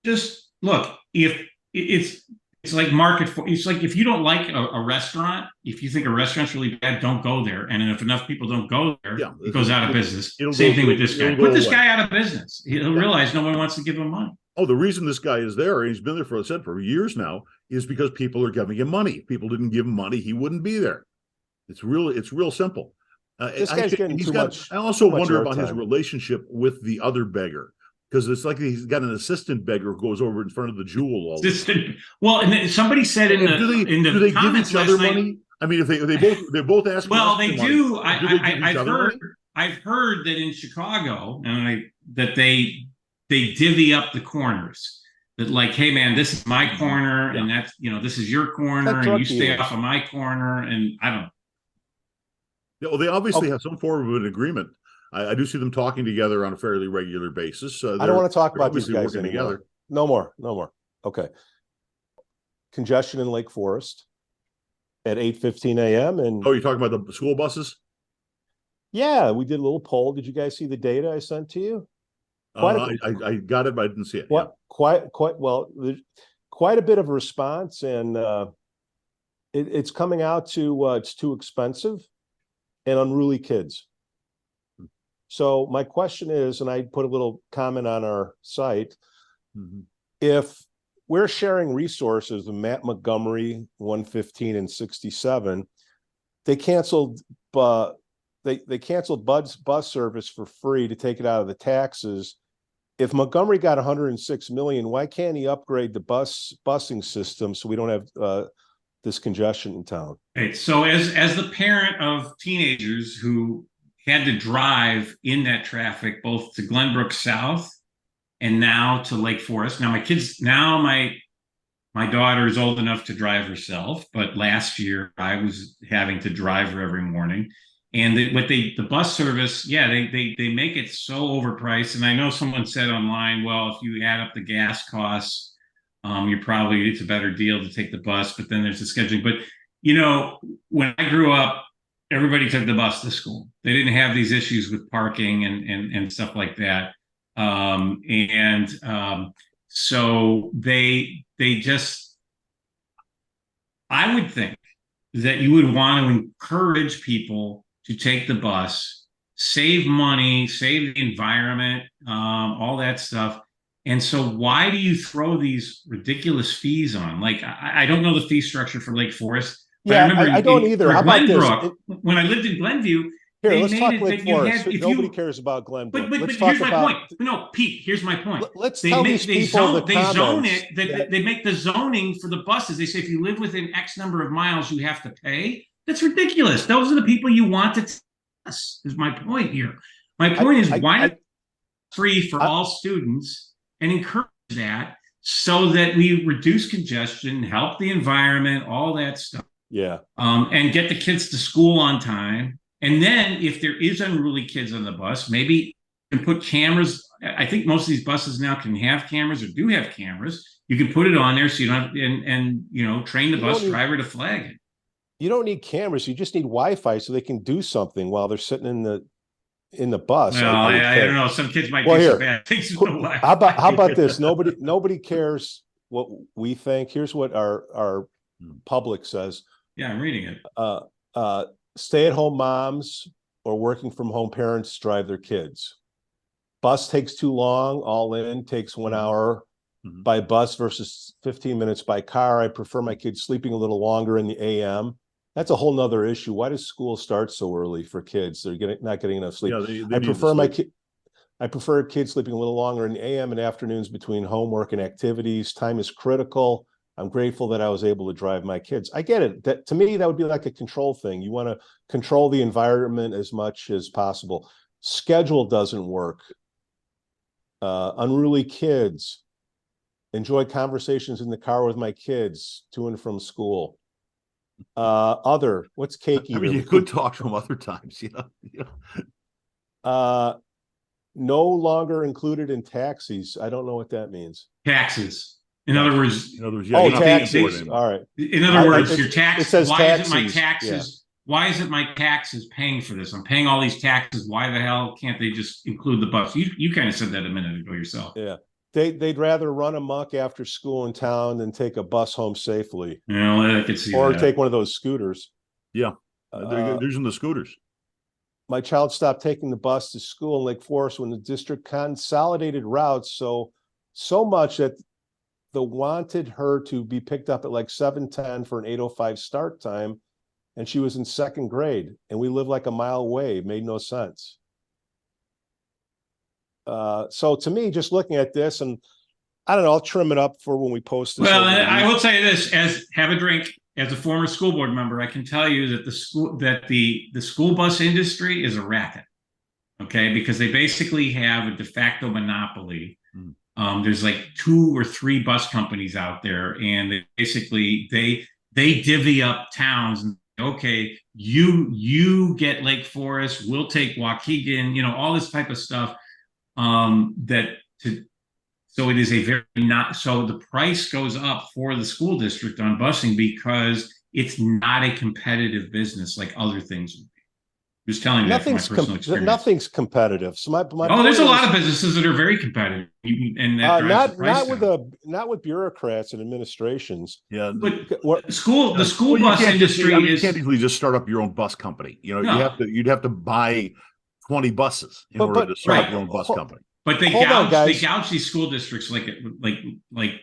[SPEAKER 10] Just look, if it's like it's like if you don't like a restaurant, if you think a restaurant's really bad, don't go there. And if enough people don't go there, it goes out of business. Same thing with this guy. Put this guy out of business. He'll realize no one wants to give him money.
[SPEAKER 3] Oh, the reason this guy is there, and he's been there for years now, is because people are giving him money. If people didn't give him money, he wouldn't be there. It's real simple.
[SPEAKER 2] This guy's getting too much.
[SPEAKER 3] I also wonder about his relationship with the other beggar, because it's like he's got an assistant beggar who goes over in front of the jewel all the time.
[SPEAKER 10] Well, and then somebody said
[SPEAKER 3] do they give each other money? I mean, if they both ask.
[SPEAKER 10] Well, they do. I've heard that in Chicago, that they divvy up the corners. That like, hey man, this is my corner, and that's this is your corner, and you stay off of my corner, and I don't know.
[SPEAKER 3] Well, they obviously have some form of an agreement. I do see them talking together on a fairly regular basis.
[SPEAKER 2] I don't want to talk about these guys anymore. No more. Okay. Congestion in Lake Forest at 8:15 a.m. And
[SPEAKER 3] you're talking about the school buses?
[SPEAKER 2] Yeah, we did a little poll. Did you guys see the data I sent to you?
[SPEAKER 3] I got it, but I didn't see it.
[SPEAKER 2] Quite well. Quite a bit of a response, and it's coming out to it's too expensive and unruly kids. So my question is, and I put a little comment on our site, if we're sharing resources with Matt Montgomery, 115 and 67, they canceled they canceled bus service for free to take it out of the taxes. If Montgomery got 106 million, why can't he upgrade the busing system so we don't have this congestion in town?
[SPEAKER 10] Right. So as the parent of teenagers who had to drive in that traffic, both to Glenbrook South and now to Lake Forest. Now my daughter is old enough to drive herself, but last year I was having to drive her every morning. And the bus service, yeah, they make it so overpriced. And I know someone said online, well, if you add up the gas costs, it's a better deal to take the bus. But then there's the scheduling. But when I grew up, everybody took the bus to school. They didn't have these issues with parking and stuff like that. So they just, I would think that you would want to encourage people to take the bus, save money, save the environment, all that stuff. And so why do you throw these ridiculous fees on? Like, I don't know the fee structure for Lake Forest. But
[SPEAKER 2] Yeah,
[SPEAKER 10] I remember
[SPEAKER 2] I don't either. How about this?
[SPEAKER 10] When I lived in Glenview,
[SPEAKER 2] Here,
[SPEAKER 10] they
[SPEAKER 2] let's
[SPEAKER 10] made
[SPEAKER 2] talk
[SPEAKER 10] it
[SPEAKER 2] Lake
[SPEAKER 10] that you
[SPEAKER 2] Forest.
[SPEAKER 10] had, if
[SPEAKER 2] Nobody
[SPEAKER 10] you,
[SPEAKER 2] cares about Glenbrook.
[SPEAKER 10] but
[SPEAKER 2] Let's
[SPEAKER 10] here's
[SPEAKER 2] talk
[SPEAKER 10] my
[SPEAKER 2] about.
[SPEAKER 10] point. No, Pete, here's my point.
[SPEAKER 2] Let's
[SPEAKER 10] They
[SPEAKER 2] tell
[SPEAKER 10] make
[SPEAKER 2] these
[SPEAKER 10] they
[SPEAKER 2] people
[SPEAKER 10] zone
[SPEAKER 2] the
[SPEAKER 10] they zone
[SPEAKER 2] comments
[SPEAKER 10] it that
[SPEAKER 2] that-
[SPEAKER 10] they make the zoning for the buses. They say if you live within X number of miles, you have to pay. That's ridiculous. Those are the people you want to test. Is my point here. My point is why not free for all students and encourage that so that we reduce congestion, help the environment, all that stuff.
[SPEAKER 2] Yeah.
[SPEAKER 10] And get the kids to school on time. And then if there is unruly kids on the bus, maybe you can put cameras. I think most of these buses now can have cameras or do have cameras. You can put it on there so you don't and train the bus driver to flag it.
[SPEAKER 2] You don't need cameras. You just need Wi-Fi so they can do something while they're sitting in the bus.
[SPEAKER 10] Well, I don't know. Some kids might do some bad things.
[SPEAKER 2] How about this? Nobody cares what we think. Here's what our public says.
[SPEAKER 10] Yeah, I'm reading it.
[SPEAKER 2] Stay-at-home moms or working from home parents drive their kids. Bus takes too long. All in takes 1 hour by bus versus 15 minutes by car. I prefer my kids sleeping a little longer in the AM. That's a whole nother issue. Why does school start so early for kids? They're not getting enough sleep.
[SPEAKER 3] Yeah,
[SPEAKER 2] I prefer kids sleeping a little longer in the AM and afternoons between homework and activities. Time is critical. I'm grateful that I was able to drive my kids. I get it. That to me, that would be like a control thing. You want to control the environment as much as possible. Schedule doesn't work. Unruly kids. Enjoy conversations in the car with my kids to and from school. What's cake eater?
[SPEAKER 3] I mean, you could talk to them other times,
[SPEAKER 2] No longer included in taxis. I don't know what that means.
[SPEAKER 10] Taxes. In other words,
[SPEAKER 2] yeah, taxes. All right.
[SPEAKER 10] In other words, your tax.
[SPEAKER 2] It says
[SPEAKER 10] why
[SPEAKER 2] taxis.
[SPEAKER 10] isn't my taxes? Yeah. Why isn't my taxes paying for this? I'm paying all these taxes. Why the hell can't they just include the bus? You kind of said that a minute ago yourself.
[SPEAKER 2] Yeah. They'd rather run amok after school in town than take a bus home safely.
[SPEAKER 10] Yeah, I could see
[SPEAKER 2] or
[SPEAKER 10] that.
[SPEAKER 2] take one of those scooters.
[SPEAKER 3] Yeah, they're using the scooters.
[SPEAKER 2] My child stopped taking the bus to school in Lake Forest when the district consolidated routes so much that they wanted her to be picked up at like 7:10 for an 8:05 start time, and she was in second grade, and we live like a mile away. It made no sense. So to me, just looking at this, and I don't know, I'll trim it up for when we post this.
[SPEAKER 10] Well, I will say this: have a drink. As a former school board member, I can tell you that the school bus industry is a racket. Okay, because they basically have a de facto monopoly. There's like 2 or 3 bus companies out there, and they divvy up towns. And okay, you get Lake Forest, we'll take Waukegan, all this type of stuff. So it is a very so the price goes up for the school district on busing because it's not a competitive business like other things would be. Just telling you that from my personal experience.
[SPEAKER 2] Nothing's competitive. So my
[SPEAKER 10] there's a lot of businesses that are very competitive, and that drives the price down.
[SPEAKER 2] Not with bureaucrats and administrations.
[SPEAKER 3] Yeah,
[SPEAKER 10] but the school bus industry
[SPEAKER 3] you can't easily just start up your own bus company. You'd have to buy 20 buses in order to start your own bus company.
[SPEAKER 10] But they gouge these school districts like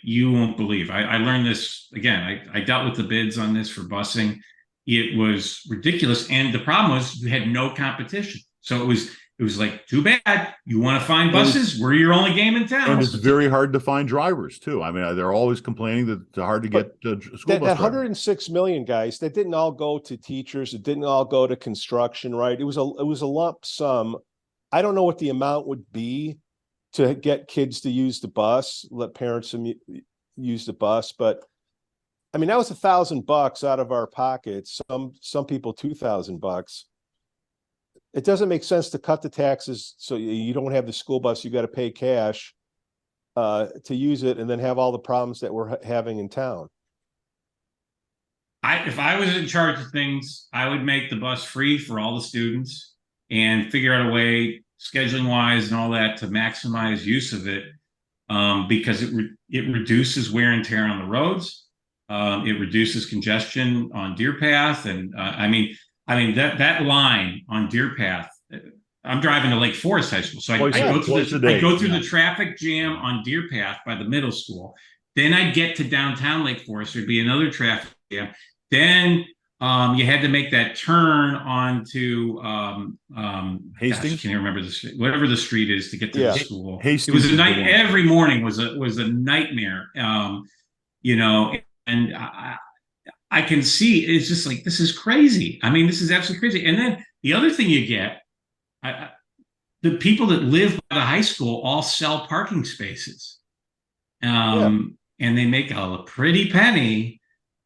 [SPEAKER 10] you won't believe. I learned this again. I dealt with the bids on this for busing. It was ridiculous, and the problem was you had no competition. So it was like, too bad. You want to find buses? We're your only game in town.
[SPEAKER 3] And it's very hard to find drivers too. I mean, they're always complaining that it's hard to get school bus.
[SPEAKER 2] That 106 million, guys, that didn't all go to teachers. It didn't all go to construction, right? It was a lump sum. I don't know what the amount would be to get kids to use the bus, let parents use the bus. But I mean, that was $1,000 out of our pockets. Some people $2,000. It doesn't make sense to cut the taxes so you don't have the school bus. You got to pay cash to use it, and then have all the problems that we're having in town.
[SPEAKER 10] If I was in charge of things, I would make the bus free for all the students and figure out a way, scheduling wise and all that, to maximize use of it, because it reduces wear and tear on the roads. It reduces congestion on Deer Path, and I mean that line on Deer Path. I'm driving to Lake Forest High School, so I go through the traffic jam on Deer Path by the middle school. Then I'd get to downtown Lake Forest. There'd be another traffic jam. Then you had to make that turn onto
[SPEAKER 3] Hastings.
[SPEAKER 10] I can't remember whatever the street is to get to the school.
[SPEAKER 3] Hastings,
[SPEAKER 10] it was a night. Every morning was a nightmare. You know, and I can see it's just like, this is crazy. I mean, this is absolutely crazy. And then the other thing you get, the people that live by the high school all sell parking spaces, and they make a pretty penny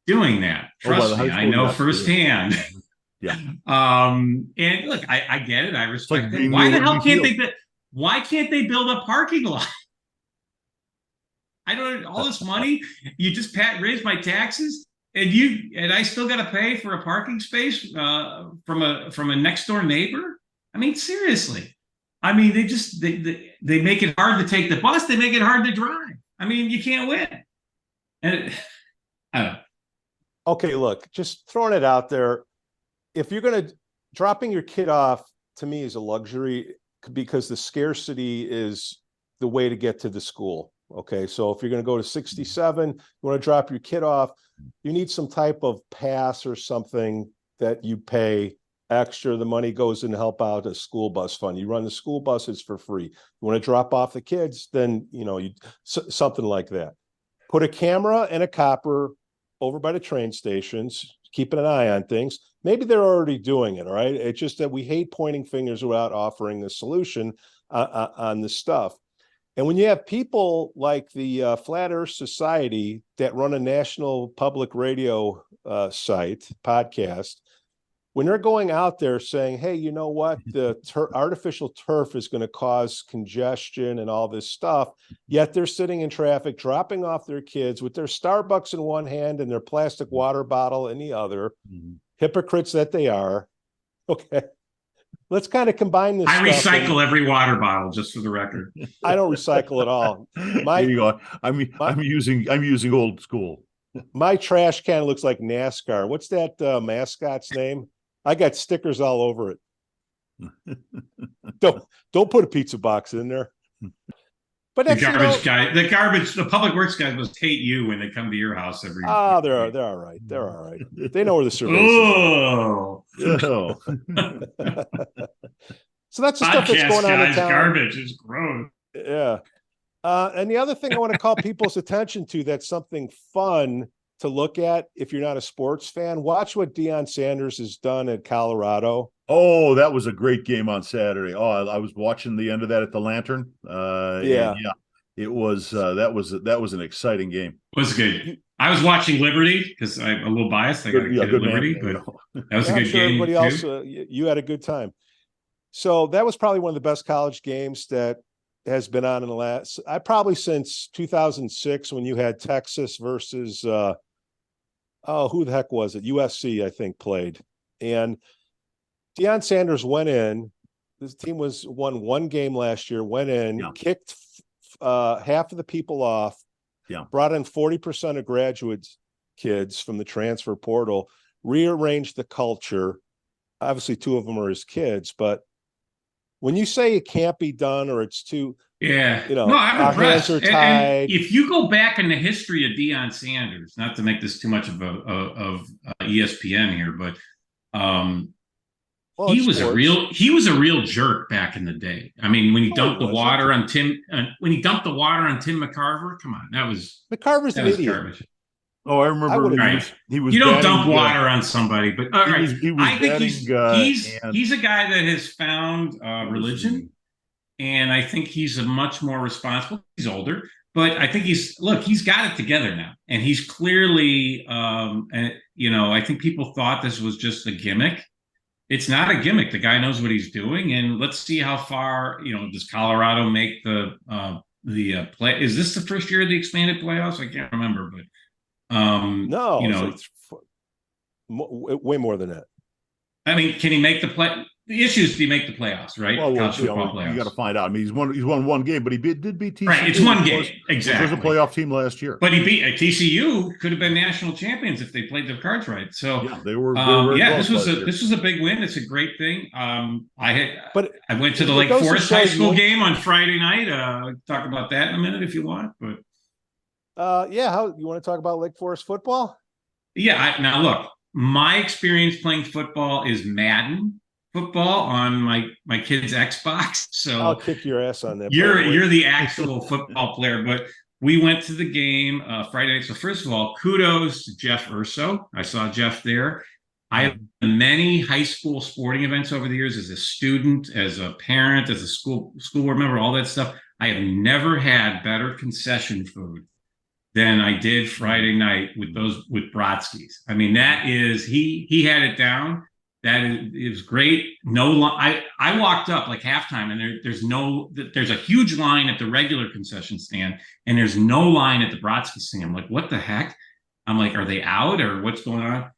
[SPEAKER 10] doing that. Trust me, I know firsthand.
[SPEAKER 3] Yeah.
[SPEAKER 10] And look, I get it. I respect it. Why the hell can't they? Why can't they build a parking lot? I don't. All this money, you just raise my taxes, and I still got to pay for a parking space from a next door neighbor. I mean, seriously. I mean, they make it hard to take the bus. They make it hard to drive. I mean, you can't win. And I don't know.
[SPEAKER 2] Okay, look, just throwing it out there. If you're going to dropping your kid off, to me, is a luxury, because the scarcity is the way to get to the school. Okay, so if you're going to go to 67, you want to drop your kid off, you need some type of pass or something that you pay extra. The money goes in to help out a school bus fund. You run the school buses for free. You want to drop off the kids, then something like that. Put a camera and a copper over by the train stations, keeping an eye on things. Maybe they're already doing it, all right? It's just that we hate pointing fingers without offering a solution on this stuff. And when you have people like the Flat Earth Society that run a national public radio podcast, when they're going out there saying, hey, you know what, the artificial turf is going to cause congestion and all this stuff, yet they're sitting in traffic, dropping off their kids with their Starbucks in one hand and their plastic water bottle in the other, hypocrites that they are. Okay. Let's kind of combine this.
[SPEAKER 10] I recycle every water bottle, just for the record.
[SPEAKER 2] I don't recycle at all.
[SPEAKER 3] There you go. I'm using old school.
[SPEAKER 2] My trash can looks like NASCAR. What's that mascot's name? I got stickers all over it. Don't put a pizza box in there. But
[SPEAKER 10] the garbage guy, the public works guys must hate you when they come to your house every.
[SPEAKER 2] Oh, they're all right. They're all right. They know where the surveys are. So that's the stuff that's going on in town.
[SPEAKER 10] Garbage is gross.
[SPEAKER 2] Yeah. And the other thing I want to call people's attention to, that's something fun to look at if you're not a sports fan. Watch what Deon Sanders has done at Colorado.
[SPEAKER 3] Oh, that was a great game on Saturday. Oh, I was watching the end of that at the Lantern. Yeah, it was. That was an exciting game.
[SPEAKER 10] It was good. I was watching Liberty because I'm a little biased. I got a kid at Liberty, but that was a good game.
[SPEAKER 2] Everybody else, you had a good time. So that was probably one of the best college games that has been on in the last, probably since 2006, when you had Texas versus, who the heck was it? USC, I think, played. And Deon Sanders went in. This team won one game last year, went in, kicked half of the people off, brought in 40% of graduate kids from the transfer portal, rearranged the culture. Obviously, two of them are his kids, but when you say it can't be done or it's too,
[SPEAKER 10] I'm impressed.
[SPEAKER 2] Hands are tied.
[SPEAKER 10] And if you go back in the history of Deon Sanders, not to make this too much of ESPN here, but he was a real jerk back in the day. I mean, when he dumped the water on Tim McCarver, come on,
[SPEAKER 2] McCarver's an idiot.
[SPEAKER 10] Garbage.
[SPEAKER 3] Oh, I remember. He was.
[SPEAKER 10] You don't dump water on somebody, but all right.
[SPEAKER 3] He was
[SPEAKER 10] I think he's a guy that has found religion, and I think he's a much more responsible. He's older, but I think he's got it together now, and he's clearly, I think people thought this was just a gimmick. It's not a gimmick. The guy knows what he's doing, and let's see how far. Does Colorado make the play? Is this the first year of the expanded playoffs? I can't remember, but
[SPEAKER 2] no, it's way more than that.
[SPEAKER 10] I mean, can he make the play? The issue is, do he make the playoffs, right? College football playoffs.
[SPEAKER 3] You got to find out. I mean, he's won one game, but he did beat TCU.
[SPEAKER 10] Right, it's one game, exactly.
[SPEAKER 3] It was a playoff team last year.
[SPEAKER 10] But he beat TCU. Could have been national champions if they played their cards right. So
[SPEAKER 3] yeah, they were.
[SPEAKER 10] This was a big win. It's a great thing. I went to the Lake Forest High School game on Friday night. Talk about that in a minute if you want. But
[SPEAKER 2] how you want to talk about Lake Forest football?
[SPEAKER 10] Yeah. Now look, my experience playing football is Madden football on my kid's Xbox. So
[SPEAKER 2] I'll kick your ass on that.
[SPEAKER 10] You're the actual football player, but we went to the game Friday night. So first of all, kudos to Jeff Urso. I saw Jeff there. I have many high school sporting events over the years as a student, as a parent, as a school board member, all that stuff. I have never had better concession food than I did Friday night with Bratskis. I mean, that is, he had it down. That is great. I walked up like halftime, and there's a huge line at the regular concession stand, and there's no line at the Bratskis stand. I'm like, what the heck? I'm like, are they out or what's going on?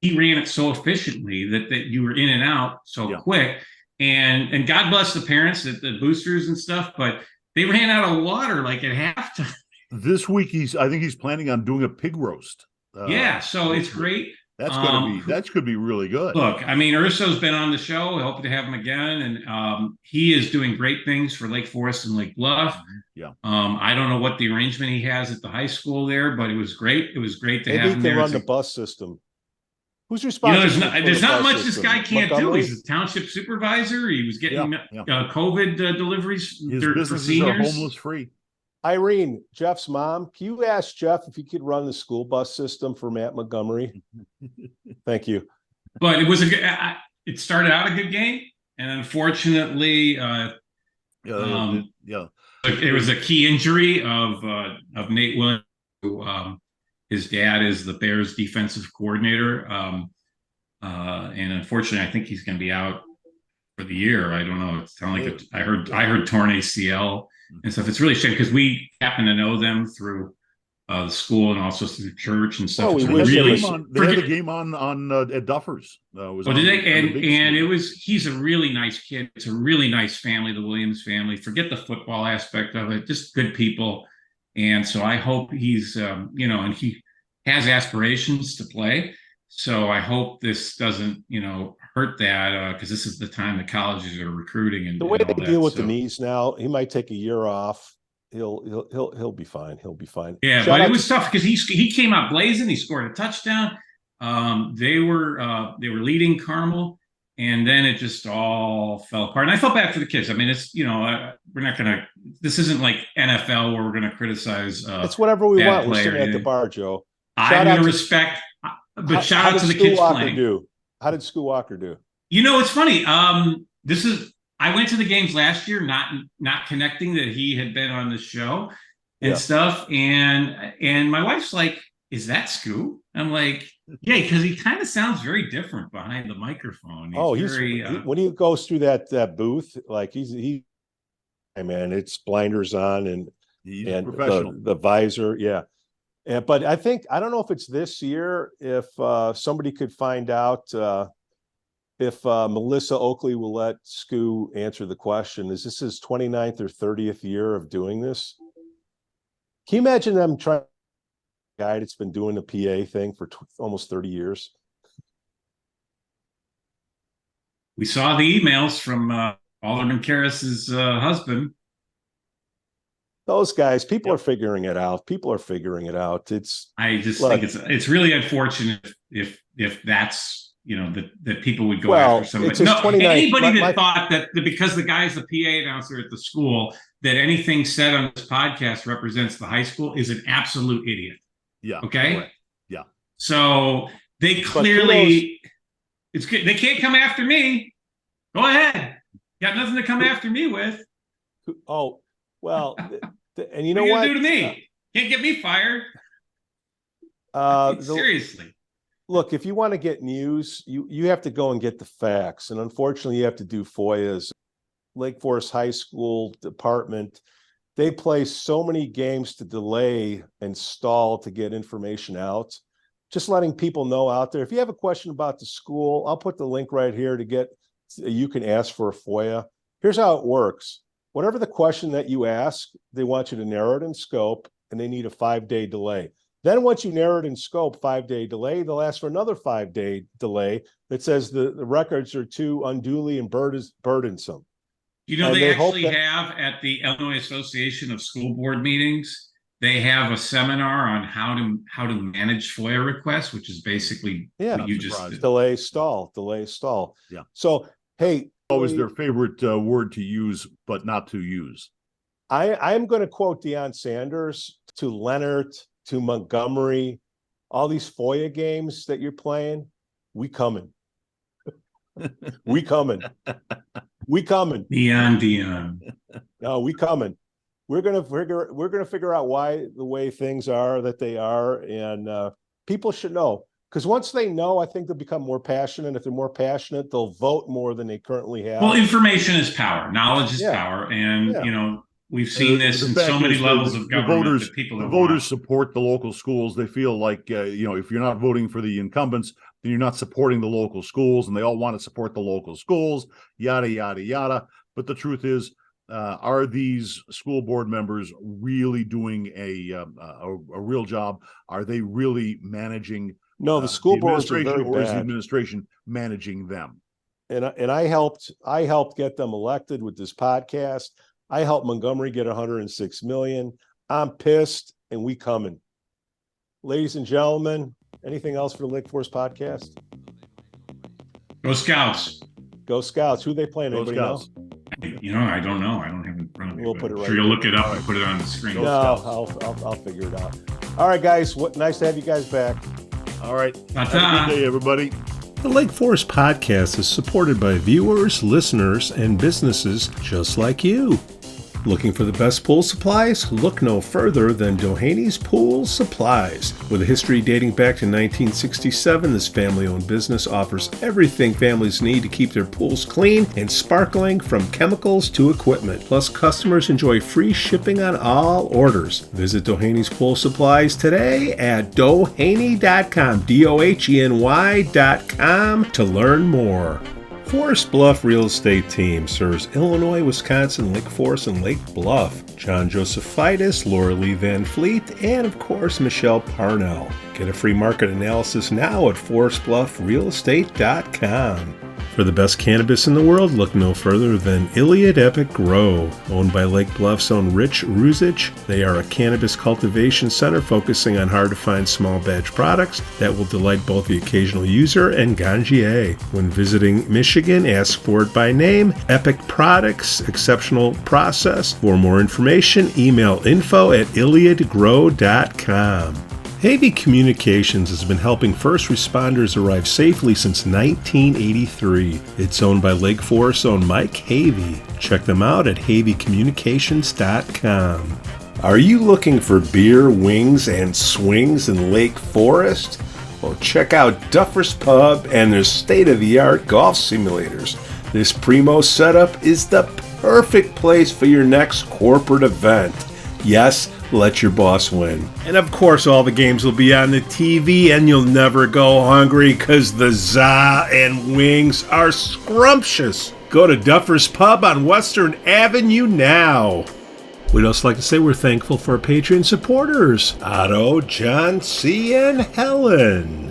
[SPEAKER 10] He ran it so efficiently that you were in and out so quick. And God bless the parents, the boosters and stuff, but they ran out of water like at halftime.
[SPEAKER 3] This week I think he's planning on doing a pig roast.
[SPEAKER 10] So it's great.
[SPEAKER 3] That's could be really good.
[SPEAKER 10] Look, I mean, Urso's been on the show. I hope to have him again, and he is doing great things for Lake Forest and Lake Bluff.
[SPEAKER 3] Yeah.
[SPEAKER 10] I don't know what the arrangement he has at the high school there, but it was great. It was great to have him
[SPEAKER 2] he
[SPEAKER 10] there.
[SPEAKER 2] can run the bus system. Who's responsible?
[SPEAKER 10] There's not much this guy can't do. He's a township supervisor. He was getting COVID deliveries for seniors.
[SPEAKER 3] Are homeless free.
[SPEAKER 2] Irene, Jeff's mom, can you ask Jeff if he could run the school bus system for Matt Montgomery? Thank you.
[SPEAKER 10] But it was it started out a good game, and unfortunately, it was a key injury of Nate Williams, who his dad is the Bears defensive coordinator, and unfortunately, I think he's going to be out for the year. I don't know. It's like I heard torn ACL and stuff. It's really a shame because we happen to know them through the school and also through church and stuff.
[SPEAKER 3] They had a game on at Duffers.
[SPEAKER 10] Did they? And he's a really nice kid. It's a really nice family, the Williams family. Forget the football aspect of it, just good people. And so I hope he's, and he has aspirations to play. So I hope this doesn't, hurt that because this is the time the colleges are recruiting and
[SPEAKER 2] the way they deal with the knees now. He might take a year off. He'll be fine. He'll be fine.
[SPEAKER 10] Yeah, but it was tough because he came out blazing. He scored a touchdown. They were leading Carmel, and then it just all fell apart. And I felt bad for the kids. I mean, it's we're not gonna. This isn't like NFL where we're gonna criticize.
[SPEAKER 2] It's whatever we want. We're sitting at the bar, Joe.
[SPEAKER 10] I'm gonna respect, but shout out to the kids playing.
[SPEAKER 2] How did Skoo Walker do?
[SPEAKER 10] It's funny. I went to the games last year, not connecting that he had been on the show and stuff. And my wife's like, "Is that Skoo?" I'm like, "Yeah," because he kind of sounds very different behind the microphone.
[SPEAKER 2] When he goes through that booth, like hey man, it's blinders on and
[SPEAKER 3] professional.
[SPEAKER 2] The visor, but I don't know if it's this year. If somebody could find out if Melissa Oakley will let Skoo answer the question, is this his 29th or 30th year of doing this? Can you imagine them trying a guy that's been doing the PA thing for almost 30 years?
[SPEAKER 10] We saw the emails from Alderman Karras's husband.
[SPEAKER 2] Those guys, people are figuring it out. I just
[SPEAKER 10] think it's really unfortunate if that's that people would go after somebody. Anybody that thought that because the guy's the PA announcer at the school that anything said on this podcast represents the high school is an absolute idiot.
[SPEAKER 3] Yeah.
[SPEAKER 10] Okay.
[SPEAKER 3] Right. Yeah.
[SPEAKER 10] So they clearly it's good. They can't come after me. Go ahead. Got nothing to come after me with.
[SPEAKER 2] Oh, well, and you know
[SPEAKER 10] What are you
[SPEAKER 2] what?
[SPEAKER 10] gonna do to me? Can't get me fired. Seriously.
[SPEAKER 2] Look, if you want to get news, you have to go and get the facts. And unfortunately, you have to do FOIAs. Lake Forest High School department, they play so many games to delay and stall to get information out. Just letting people know out there, if you have a question about the school, I'll put the link right here to get, you can ask for a FOIA. Here's how it works. Whatever the question that you ask, they want you to narrow it in scope, and they need a 5-day delay. Then once you narrow it in scope, 5-day delay, they'll ask for another 5-day delay that says the records are too unduly and burdensome.
[SPEAKER 10] You know, they actually have at the Illinois Association of School Board Meetings, they have a seminar on how to manage FOIA requests, which is basically what you just did.
[SPEAKER 2] Delay, stall.
[SPEAKER 3] Yeah.
[SPEAKER 2] So, hey.
[SPEAKER 3] Always their favorite word to use, but not to use.
[SPEAKER 2] I'm going to quote Deon Sanders to Leonard, to Montgomery, all these FOIA games that you're playing. We coming. We coming. We coming.
[SPEAKER 10] Deon.
[SPEAKER 2] No, we coming. We're gonna figure out why the way things are that they are, and people should know, because once they know, I think they'll become more passionate. If they're more passionate, they'll vote more than they currently have.
[SPEAKER 10] Well, information is power. Knowledge is power, and you know, we've seen this in so many levels of government.
[SPEAKER 3] The voters support the local schools. They feel like if you're not voting for the incumbents, then you're not supporting the local schools, and they all want to support the local schools, yada, yada, yada. But the truth is, are these school board members really doing a real job? Are they really managing?
[SPEAKER 2] No, the school boards are very
[SPEAKER 3] or is the
[SPEAKER 2] bad.
[SPEAKER 3] administration managing them?
[SPEAKER 2] And I helped get them elected with this podcast. I helped Montgomery get 106 million. I'm pissed, and we coming. Ladies and gentlemen, anything else for the Lake Forest podcast?
[SPEAKER 10] Go Scouts.
[SPEAKER 2] Go Scouts. Who they playing? Anybody know?
[SPEAKER 10] You know, I don't know. I don't have it in front of me.
[SPEAKER 2] We'll put it right
[SPEAKER 10] sure you'll
[SPEAKER 2] there.
[SPEAKER 10] look it up and put it on the screen.
[SPEAKER 2] No, I'll figure it out. All right, guys. Nice to have you guys back.
[SPEAKER 3] All right.
[SPEAKER 10] Ta-ta.
[SPEAKER 3] Have a good day, everybody.
[SPEAKER 1] The Lake Forest Podcast is supported by viewers, listeners, and businesses just like you. Looking for the best pool supplies? Look no further than Dohany's Pool Supplies. With a history dating back to 1967, this family-owned business offers everything families need to keep their pools clean and sparkling, from chemicals to equipment. Plus, customers enjoy free shipping on all orders. Visit Dohany's Pool Supplies today at doheny.com, DOHENY.com, to learn more. Forest Bluff Real Estate Team serves Illinois, Wisconsin, Lake Forest, and Lake Bluff. John Josephitis, Laura Lee Van Fleet, and of course, Michelle Parnell. Get a free market analysis now at forestbluffrealestate.com. For the best cannabis in the world, look no further than Iliad Epic Grow. Owned by Lake Bluff's own Rich Ruzich, they are a cannabis cultivation center focusing on hard-to-find small batch products that will delight both the occasional user and ganjier. When visiting Michigan, ask for it by name. Epic Products, exceptional process. For more information, email info@iliadgrow.com. Havey Communications has been helping first responders arrive safely since 1983. It's owned by Lake Forest's own Mike Havey. Check them out at haveycommunications.com. Are you looking for beer, wings, and swings in Lake Forest? Well, check out Duffer's Pub and their state-of-the-art golf simulators. This primo setup is the perfect place for your next corporate event. Yes, let your boss win. And of course, all the games will be on the TV, and you'll never go hungry because the za and wings are scrumptious. Go to Duffer's Pub on Western Avenue now. We'd also like to say we're thankful for our Patreon supporters, Otto, John C., and Helen.